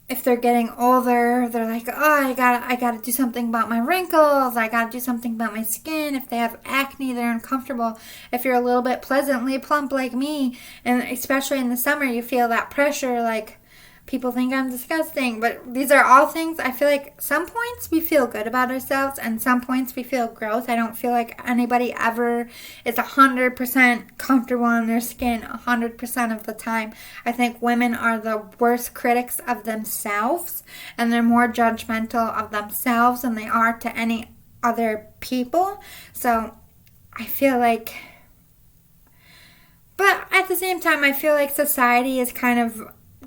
if they're getting older, they're like, oh, I gotta do something about my wrinkles. I gotta do something about my skin. If they have acne, they're uncomfortable. If you're a little bit pleasantly plump like me, and especially in the summer, you feel that pressure, like people think I'm disgusting. But these are all things, I feel like some points we feel good about ourselves and some points we feel gross. I don't feel like anybody ever is 100% comfortable in their skin 100% of the time. I think women are the worst critics of themselves and they're more judgmental of themselves than they are to any other people. So I feel like, but at the same time, I feel like society is kind of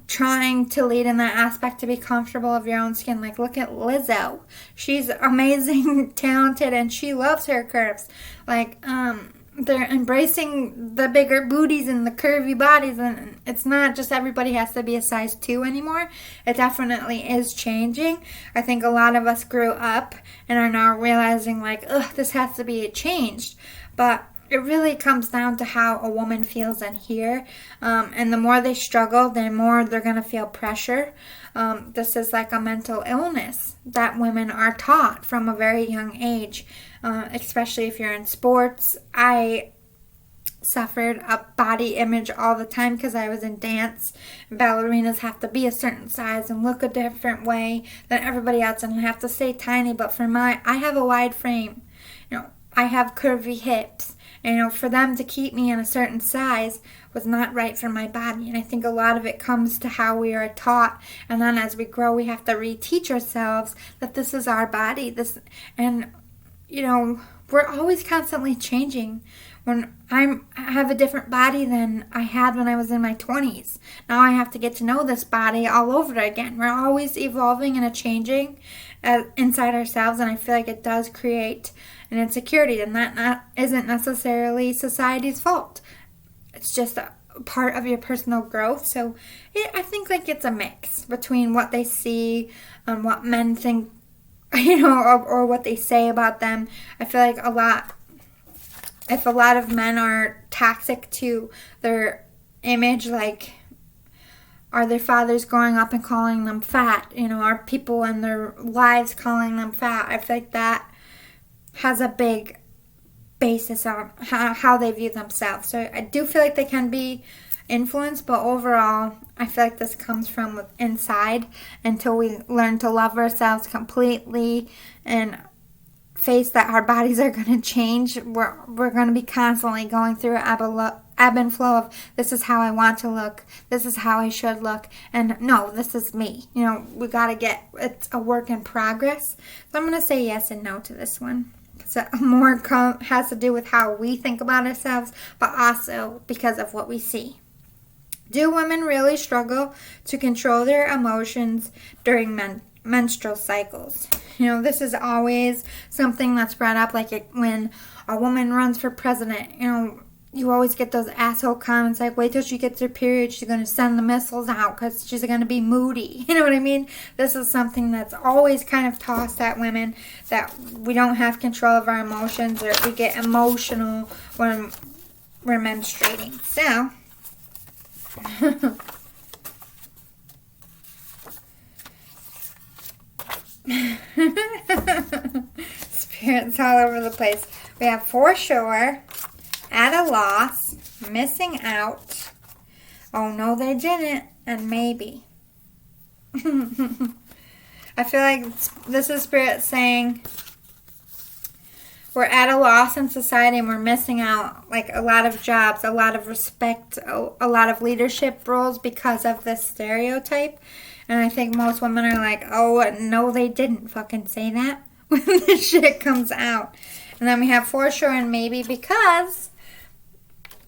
trying to lead in that aspect to be comfortable of your own skin. Like, look at Lizzo. She's amazing, talented, and she loves her curves. Like, they're embracing the bigger booties and the curvy bodies, and it's not just everybody has to be a size 2 anymore. It definitely is changing. I think a lot of us grew up and are now realizing like, ugh, this has to be changed. But it really comes down to how a woman feels in here. And the more they struggle, the more they're going to feel pressure. This is like a mental illness that women are taught from a very young age, especially if you're in sports. I suffered a body image all the time because I was in dance. Ballerinas have to be a certain size and look a different way than everybody else and have to stay tiny. But I have a wide frame. I have curvy hips. And, for them to keep me in a certain size was not right for my body. And I think a lot of it comes to how we are taught. And then as we grow, we have to reteach ourselves that this is our body. We're always constantly changing. When I have a different body than I had when I was in my 20s. Now I have to get to know this body all over again. We're always evolving and changing inside ourselves. And I feel like it does create an insecurity, and that isn't necessarily society's fault. It's just a part of your personal growth. So I think like it's a mix between what they see and what men think, or what they say about them. I feel like if a lot of men are toxic to their image, like are their fathers growing up and calling them fat, are people in their lives calling them fat, I feel like that has a big basis on how they view themselves. So I do feel like they can be influenced, but overall, I feel like this comes from inside until we learn to love ourselves completely and face that our bodies are going to change. We're going to be constantly going through ebb and flow of this is how I want to look, this is how I should look, and no, this is me. We got to it's a work in progress. So I'm going to say yes and no to this one. So more has to do with how we think about ourselves, but also because of what we see. Do women really struggle to control their emotions during menstrual cycles? This is always something that's brought up, like when a woman runs for president. You always get those asshole comments like, wait till she gets her period, she's going to send the missiles out because she's going to be moody. You know what I mean? This is something that's always kind of tossed at women, that we don't have control of our emotions, or we get emotional when we're menstruating. So, spirits all over the place. We have for sure, at a loss, missing out, oh no they didn't, and maybe. I feel like this is Spirit saying we're at a loss in society and we're missing out like a lot of jobs, a lot of respect, a lot of leadership roles because of this stereotype. And I think most women are like, oh no they didn't fucking say that when this shit comes out. And then we have for sure and maybe, because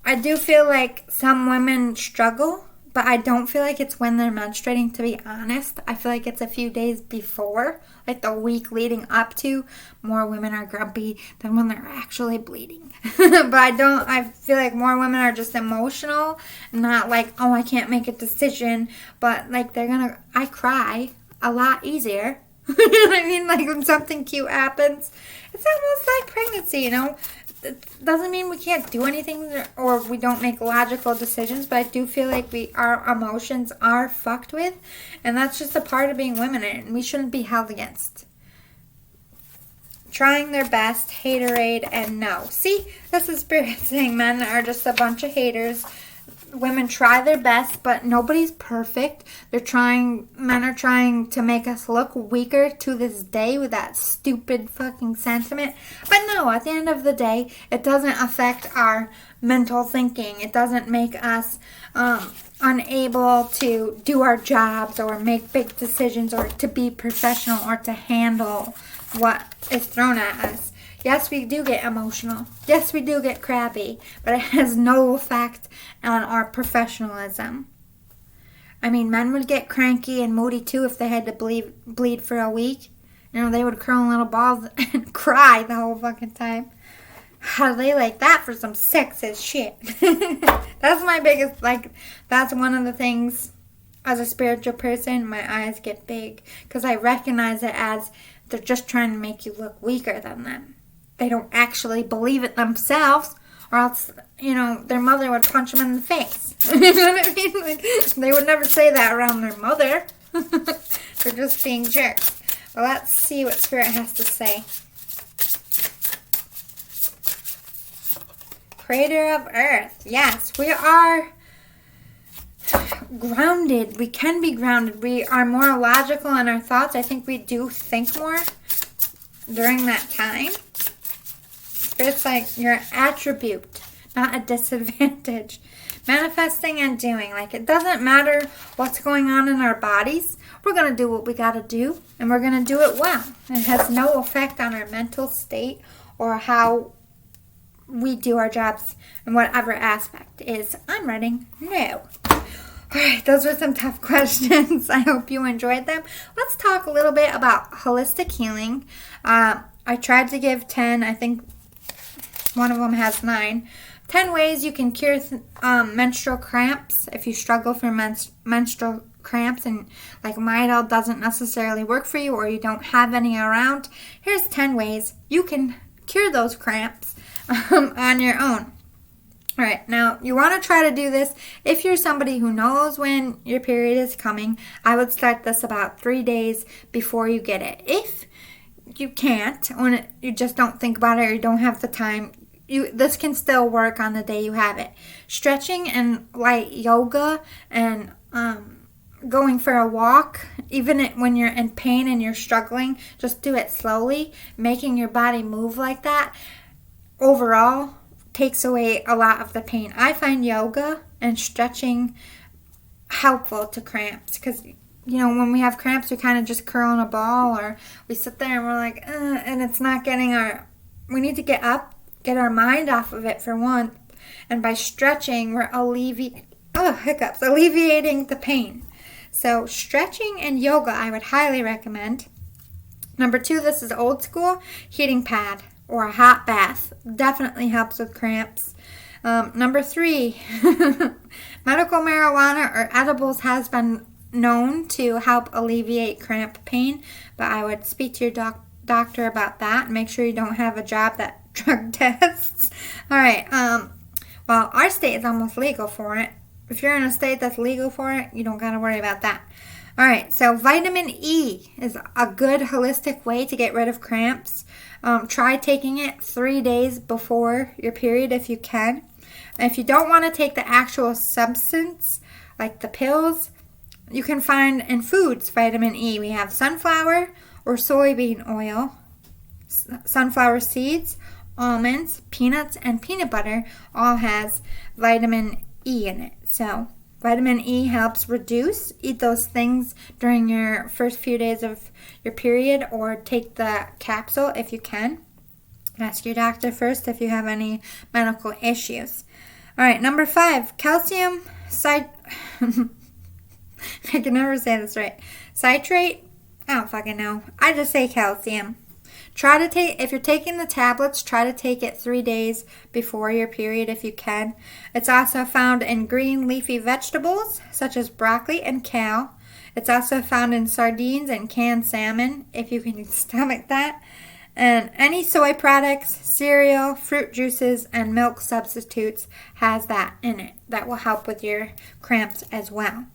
I do feel like some women struggle, but I don't feel like it's when they're menstruating, to be honest. I feel like it's a few days before, like the week leading up to. More women are grumpy than when they're actually bleeding. But I feel like more women are just emotional, not like, oh, I can't make a decision, but like I cry a lot easier. You know what I mean? Like when something cute happens, it's almost like pregnancy, It doesn't mean we can't do anything or we don't make logical decisions, but I do feel like our emotions are fucked with, and that's just a part of being women, and we shouldn't be held against. Trying their best, haterade, and no. See, this is Spirit saying men are just a bunch of haters. Women try their best, but nobody's perfect. Men are trying to make us look weaker to this day with that stupid fucking sentiment. But no, at the end of the day, it doesn't affect our mental thinking. It doesn't make us unable to do our jobs or make big decisions or to be professional or to handle what is thrown at us. Yes, we do get emotional. Yes, we do get crabby, but it has no effect on our professionalism. I mean, men would get cranky and moody too if they had to bleed for a week. They would curl in little balls and cry the whole fucking time. How do they like that for some sexist shit? That's my biggest, that's one of the things as a spiritual person, my eyes get big because I recognize it as they're just trying to make you look weaker than them. They don't actually believe it themselves, or else, their mother would punch them in the face. You know what I mean? They would never say that around their mother. They're just being jerks. Well, let's see what Spirit has to say. Creator of Earth. Yes, we are grounded. We can be grounded. We are more logical in our thoughts. I think we do think more during that time. It's like your attribute, not a disadvantage. Manifesting and doing. It doesn't matter what's going on in our bodies. We're going to do what we got to do, and we're going to do it well. It has no effect on our mental state or how we do our jobs in whatever aspect is. I'm writing no. Alright, those were some tough questions. I hope you enjoyed them. Let's talk a little bit about holistic healing. I tried to give 10. I think one of them has 9. 10 ways you can cure menstrual cramps if you struggle from menstrual cramps and Midol doesn't necessarily work for you or you don't have any around. Here's 10 ways you can cure those cramps on your own. All right, now you want to try to do this if you're somebody who knows when your period is coming. I would start this about 3 days before you get it. If you can't, when you just don't think about it or you don't have the time, this can still work on the day you have it. Stretching and light yoga and going for a walk, even when you're in pain and you're struggling, just do it slowly. Making your body move like that overall takes away a lot of the pain. I find yoga and stretching helpful to cramps because, when we have cramps, we kind of just curl in a ball or we sit there and we're like, and it's not getting we need to get up, get our mind off of it for one. And by stretching, we're alleviating the pain. So stretching and yoga, I would highly recommend. Number 2, this is old school, heating pad or a hot bath. Definitely helps with cramps. Number 3, medical marijuana or edibles has been known to help alleviate cramp pain, but I would speak to your doctor about that and make sure you don't have a job that drug tests. All right. Well, our state is almost legal for it. If you're in a state that's legal for it, you don't got to worry about that. All right, so vitamin E is a good holistic way to get rid of cramps. Try taking it 3 days before your period if you can. And if you don't want to take the actual substance, like the pills, you can find in foods vitamin E. We have sunflower or soybean oil, sunflower seeds, almonds, peanuts, and peanut butter all has vitamin E in it. So vitamin E helps reduce. Eat those things during your first few days of your period or take the capsule if you can. Ask your doctor first if you have any medical issues. All right, number 5, calcium I can never say this right. Citrate? I don't fucking know. I just say calcium. If you're taking the tablets, try to take it 3 days before your period if you can. It's also found in green leafy vegetables such as broccoli and kale. It's also found in sardines and canned salmon if you can stomach that. And any soy products, cereal, fruit juices, and milk substitutes has that in it. That will help with your cramps as well.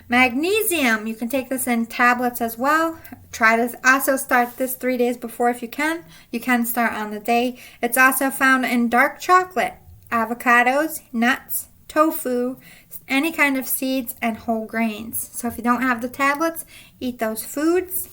Magnesium, you can take this in tablets as well. Try to also start this 3 days before if you can. You can start on the day. It's also found in dark chocolate, avocados, nuts, tofu, any kind of seeds, and whole grains. So if you don't have the tablets, eat those foods.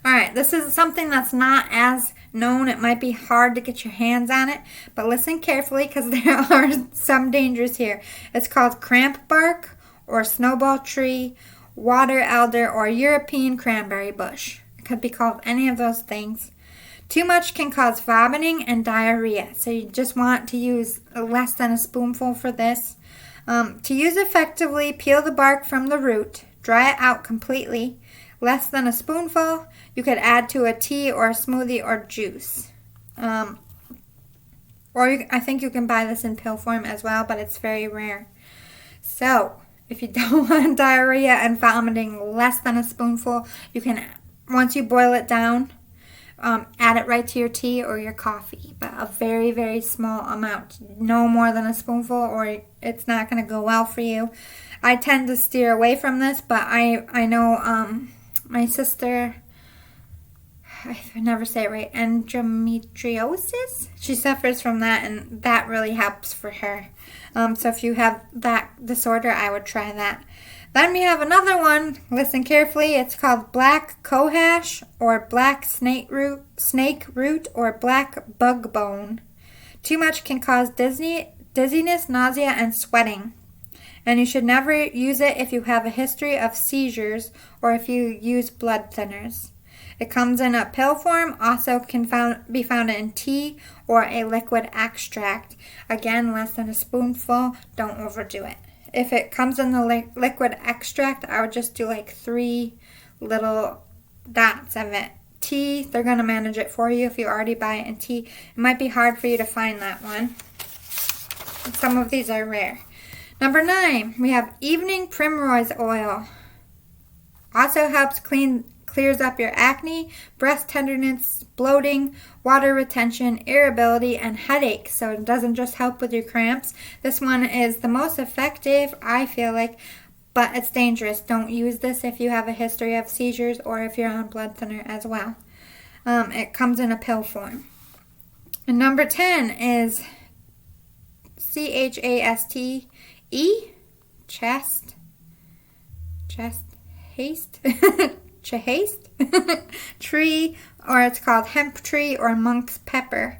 All right, this is something that's not as known. It might be hard to get your hands on it, but listen carefully because there are some dangers here. It's called cramp bark, or snowball tree, water elder, or European cranberry bush. It could be called any of those things. Too much can cause vomiting and diarrhea, so you just want to use less than a spoonful for this. To use effectively, peel the bark from the root, dry it out completely. Less than a spoonful, you could add to a tea or a smoothie or juice. I think you can buy this in pill form as well, but it's very rare. So, if you don't want diarrhea and vomiting less than a spoonful, you can, once you boil it down, add it right to your tea or your coffee, but a very, very small amount. No more than a spoonful or it's not going to go well for you. I tend to steer away from this, but I know my sister, I never say it right, endometriosis. She suffers from that, and that really helps for her. So if you have that disorder, I would try that. Then we have another one. Listen carefully. It's called black cohosh or black snake root or black bug bone. Too much can cause dizziness, nausea, and sweating. And you should never use it if you have a history of seizures or if you use blood thinners. It comes in a pill form, also can be found in tea or a liquid extract. Again, less than a spoonful, don't overdo it. If it comes in the liquid extract, I would just do like 3 little dots of it. Tea, they're going to manage it for you if you already buy it in tea. It might be hard for you to find that one. Some of these are rare. Number 9, we have evening primrose oil. Also helps clears up your acne, breast tenderness, bloating, water retention, irritability, and headache. So it doesn't just help with your cramps. This one is the most effective, I feel like, but it's dangerous. Don't use this if you have a history of seizures or if you're on blood thinner as well. It comes in a pill form. And number 10 is CHASTE, chest haste. Chahaste tree, or it's called hemp tree or monk's pepper.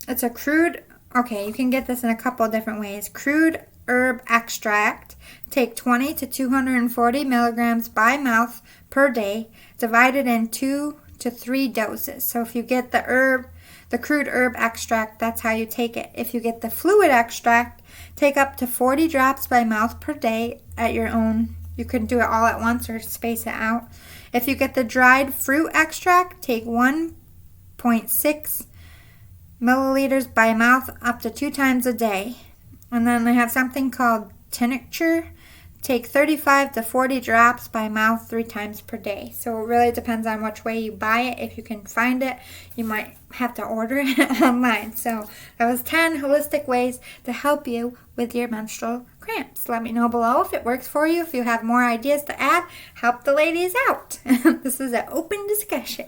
It's a crude, you can get this in a couple different ways. Crude herb extract. Take 20 to 240 milligrams by mouth per day, divided in 2 to 3 doses. So if you get the crude herb extract, that's how you take it. If you get the fluid extract, take up to 40 drops by mouth per day at your own. You can do it all at once or space it out. If you get the dried fruit extract, take 1.6 milliliters by mouth up to 2 times a day. And then they have something called tincture. Take 35 to 40 drops by mouth 3 times per day. So it really depends on which way you buy it. If you can find it, you might have to order it online. So that was 10 holistic ways to help you with your menstrual cramps. Let me know below if it works for you. If you have more ideas to add, help the ladies out. This is an open discussion.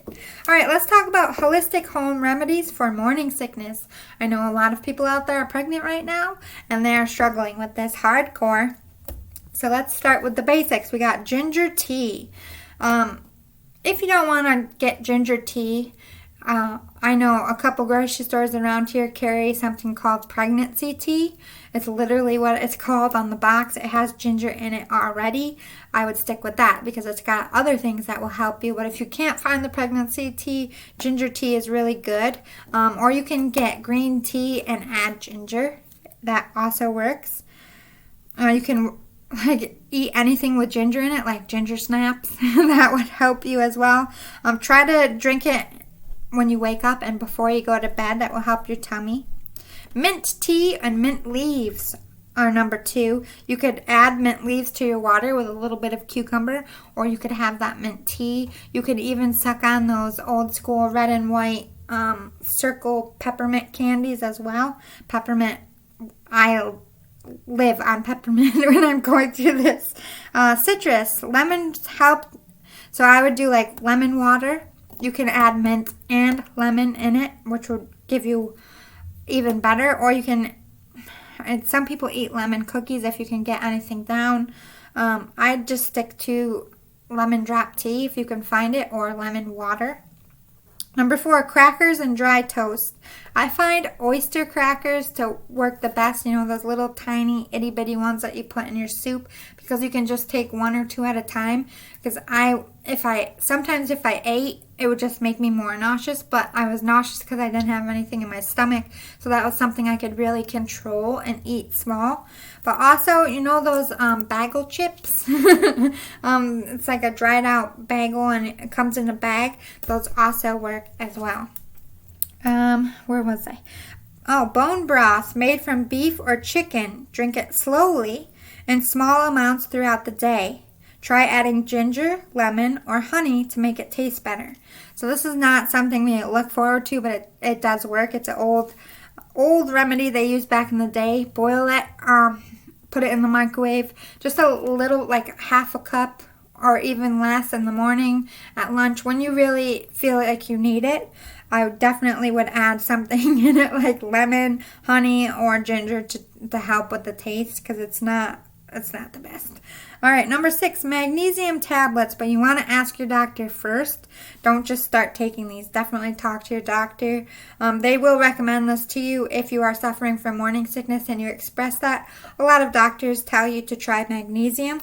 All right, let's talk about holistic home remedies for morning sickness. I know a lot of people out there are pregnant right now, and they are struggling with this hardcore. So let's start with the basics. We got ginger tea. If you don't want to get ginger tea, I know a couple grocery stores around here carry something called pregnancy tea. It's literally what it's called on the box. It has ginger in it already. I would stick with that because it's got other things that will help you. But if you can't find the pregnancy tea, ginger tea is really good. Or you can get green tea and add ginger. That also works. You can eat anything with ginger in it, like ginger snaps. That would help you as well. Try to drink it when you wake up and before you go to bed. That will help your tummy. Mint tea and mint leaves are number 2. You could add mint leaves to your water with a little bit of cucumber, or you could have that mint tea. You could even suck on those old school red and white circle peppermint candies as well. Peppermint, I live on peppermint when I'm going through this. Citrus, lemons help. So I would do like lemon water. You can add mint and lemon in it, which would give you even better. Or you can, and some people eat lemon cookies if you can get anything down. I'd just stick to lemon drop tea if you can find it, or lemon water. Number 4, crackers and dry toast. I find oyster crackers to work the best. You know, those little tiny itty bitty ones that you put in your soup, because you can just take 1 or 2 at a time. Because sometimes if I ate, it would just make me more nauseous, but I was nauseous because I didn't have anything in my stomach. So that was something I could really control and eat small. But also, you know those bagel chips? It's like a dried out bagel and it comes in a bag. Those also work as well. Where was I? Oh, bone broth made from beef or chicken. Drink it slowly in small amounts throughout the day. Try adding ginger, lemon, or honey to make it taste better. So this is not something we look forward to, but it does work. It's an old remedy they used back in the day. Boil it, put it in the microwave, just a little, like half a cup or even less in the morning, at lunch, when you really feel like you need it. I definitely would add something in it like lemon, honey, or ginger to help with the taste, because it's not the best. All right, number 6, magnesium tablets, but you want to ask your doctor first. Don't just start taking these. Definitely talk to your doctor. They will recommend this to you if you are suffering from morning sickness and you express that. A lot of doctors tell you to try magnesium.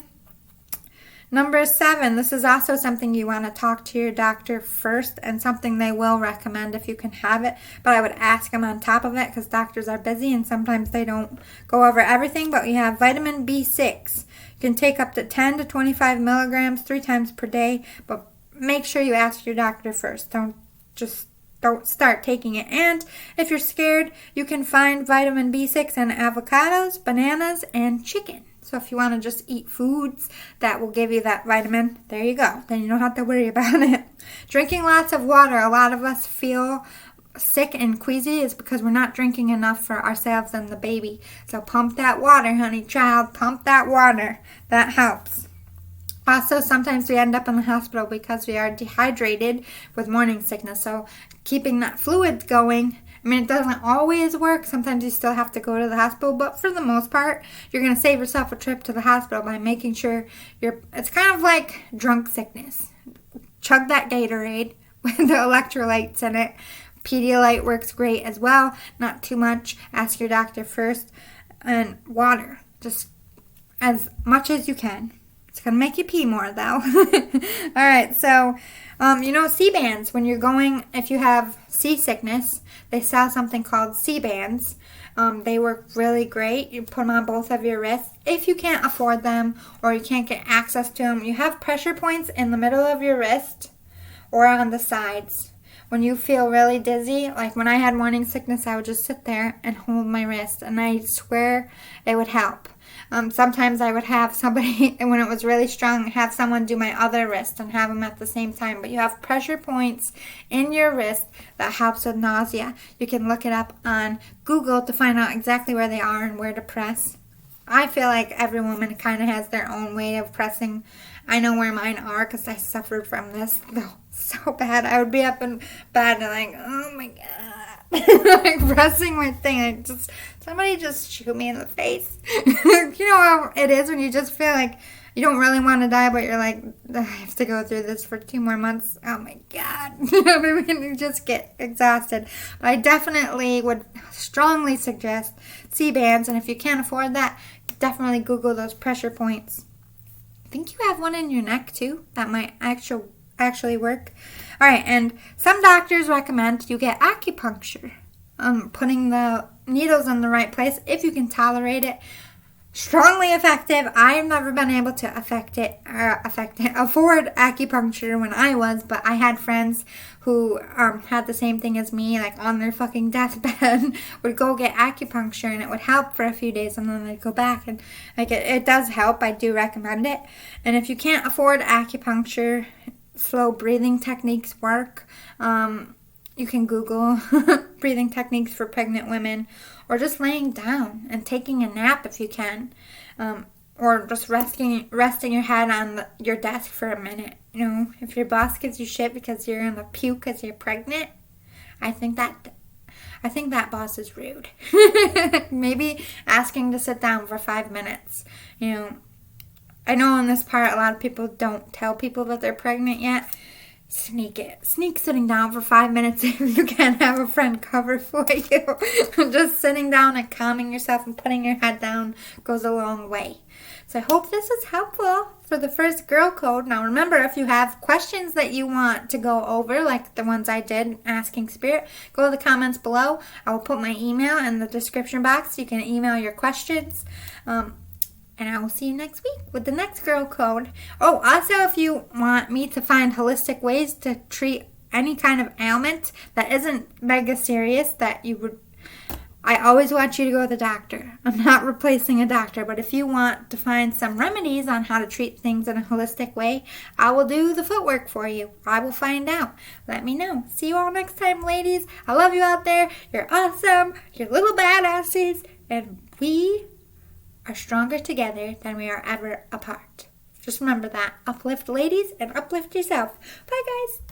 Number 7, this is also something you want to talk to your doctor first, and something they will recommend if you can have it. But I would ask them on top of it, because doctors are busy and sometimes they don't go over everything. But you have vitamin B6. You can take up to 10 to 25 milligrams 3 times per day, but make sure you ask your doctor first. Don't start taking it. And if you're scared, you can find vitamin B6 in avocados, bananas, and chicken. So if you want to just eat foods that will give you that vitamin, there you go. Then you don't have to worry about it. Drinking lots of water. A lot of us feel sick and queasy is because we're not drinking enough for ourselves and the baby. So pump that water, honey child. Pump that water. That helps. Also, sometimes we end up in the hospital because we are dehydrated with morning sickness. So keeping that fluid going, I mean, it doesn't always work. Sometimes you still have to go to the hospital, but for the most part, you're going to save yourself a trip to the hospital by making sure it's kind of like drunk sickness. Chug that Gatorade with the electrolytes in it. Pedialyte works great as well. Not too much. Ask your doctor first. And water. Just as much as you can. It's going to make you pee more, though. All right, so, C-bands. When you're going, if you have seasickness, they sell something called C-bands. They work really great. You put them on both of your wrists. If you can't afford them or you can't get access to them, you have pressure points in the middle of your wrist or on the sides. When you feel really dizzy, like when I had morning sickness, I would just sit there and hold my wrist, and I swear it would help. Sometimes I would have somebody, when it was really strong, have someone do my other wrist and have them at the same time. But you have pressure points in your wrist that helps with nausea. You can look it up on Google to find out exactly where they are and where to press. I feel like every woman kind of has their own way of pressing. I know where mine are because I suffered from this so bad. I would be up in bed and like, oh my God. Like pressing my thing. Somebody just shoot me in the face. You know how it is when you just feel like you don't really want to die, but you're like, I have to go through this for 2 more months. Oh my God. You just get exhausted. But I definitely would strongly suggest C-bands, and if you can't afford that, definitely Google those pressure points. I think you have one in your neck too. That might actually work. All right, and some doctors recommend you get acupuncture, putting the needles in the right place if you can tolerate it. Strongly effective. I've never been able to afford acupuncture when I was, but I had friends who had the same thing as me, like on their fucking deathbed, would go get acupuncture, and it would help for a few days, and then they'd go back, and like it does help. I do recommend it. And if you can't afford acupuncture, slow breathing techniques work. You can Google breathing techniques for pregnant women, or just laying down and taking a nap if you can, or just resting your head on your desk for a minute. You know, if your boss gives you shit because you're in the puke because you're pregnant, I think that boss is rude. Maybe asking to sit down for 5 minutes. You know, I know in this part a lot of people don't tell people that they're pregnant yet. Sneak sitting down for 5 minutes if you can't have a friend cover for you. Just sitting down and calming yourself and putting your head down goes a long way. So I hope this is helpful for the first girl code. Now remember, if you have questions that you want to go over, like the ones I did, Asking Spirit, go to the comments below. I will put my email in the description box. You can email your questions. And I will see you next week with the next girl code. Oh, also, if you want me to find holistic ways to treat any kind of ailment that isn't mega serious that you would, I always want you to go to the doctor. I'm not replacing a doctor, but if you want to find some remedies on how to treat things in a holistic way, I will do the footwork for you. I will find out. Let me know. See you all next time, ladies. I love you out there. You're awesome. You're little badasses. And we are stronger together than we are ever apart. Just remember that. Uplift ladies and uplift yourself. Bye, guys.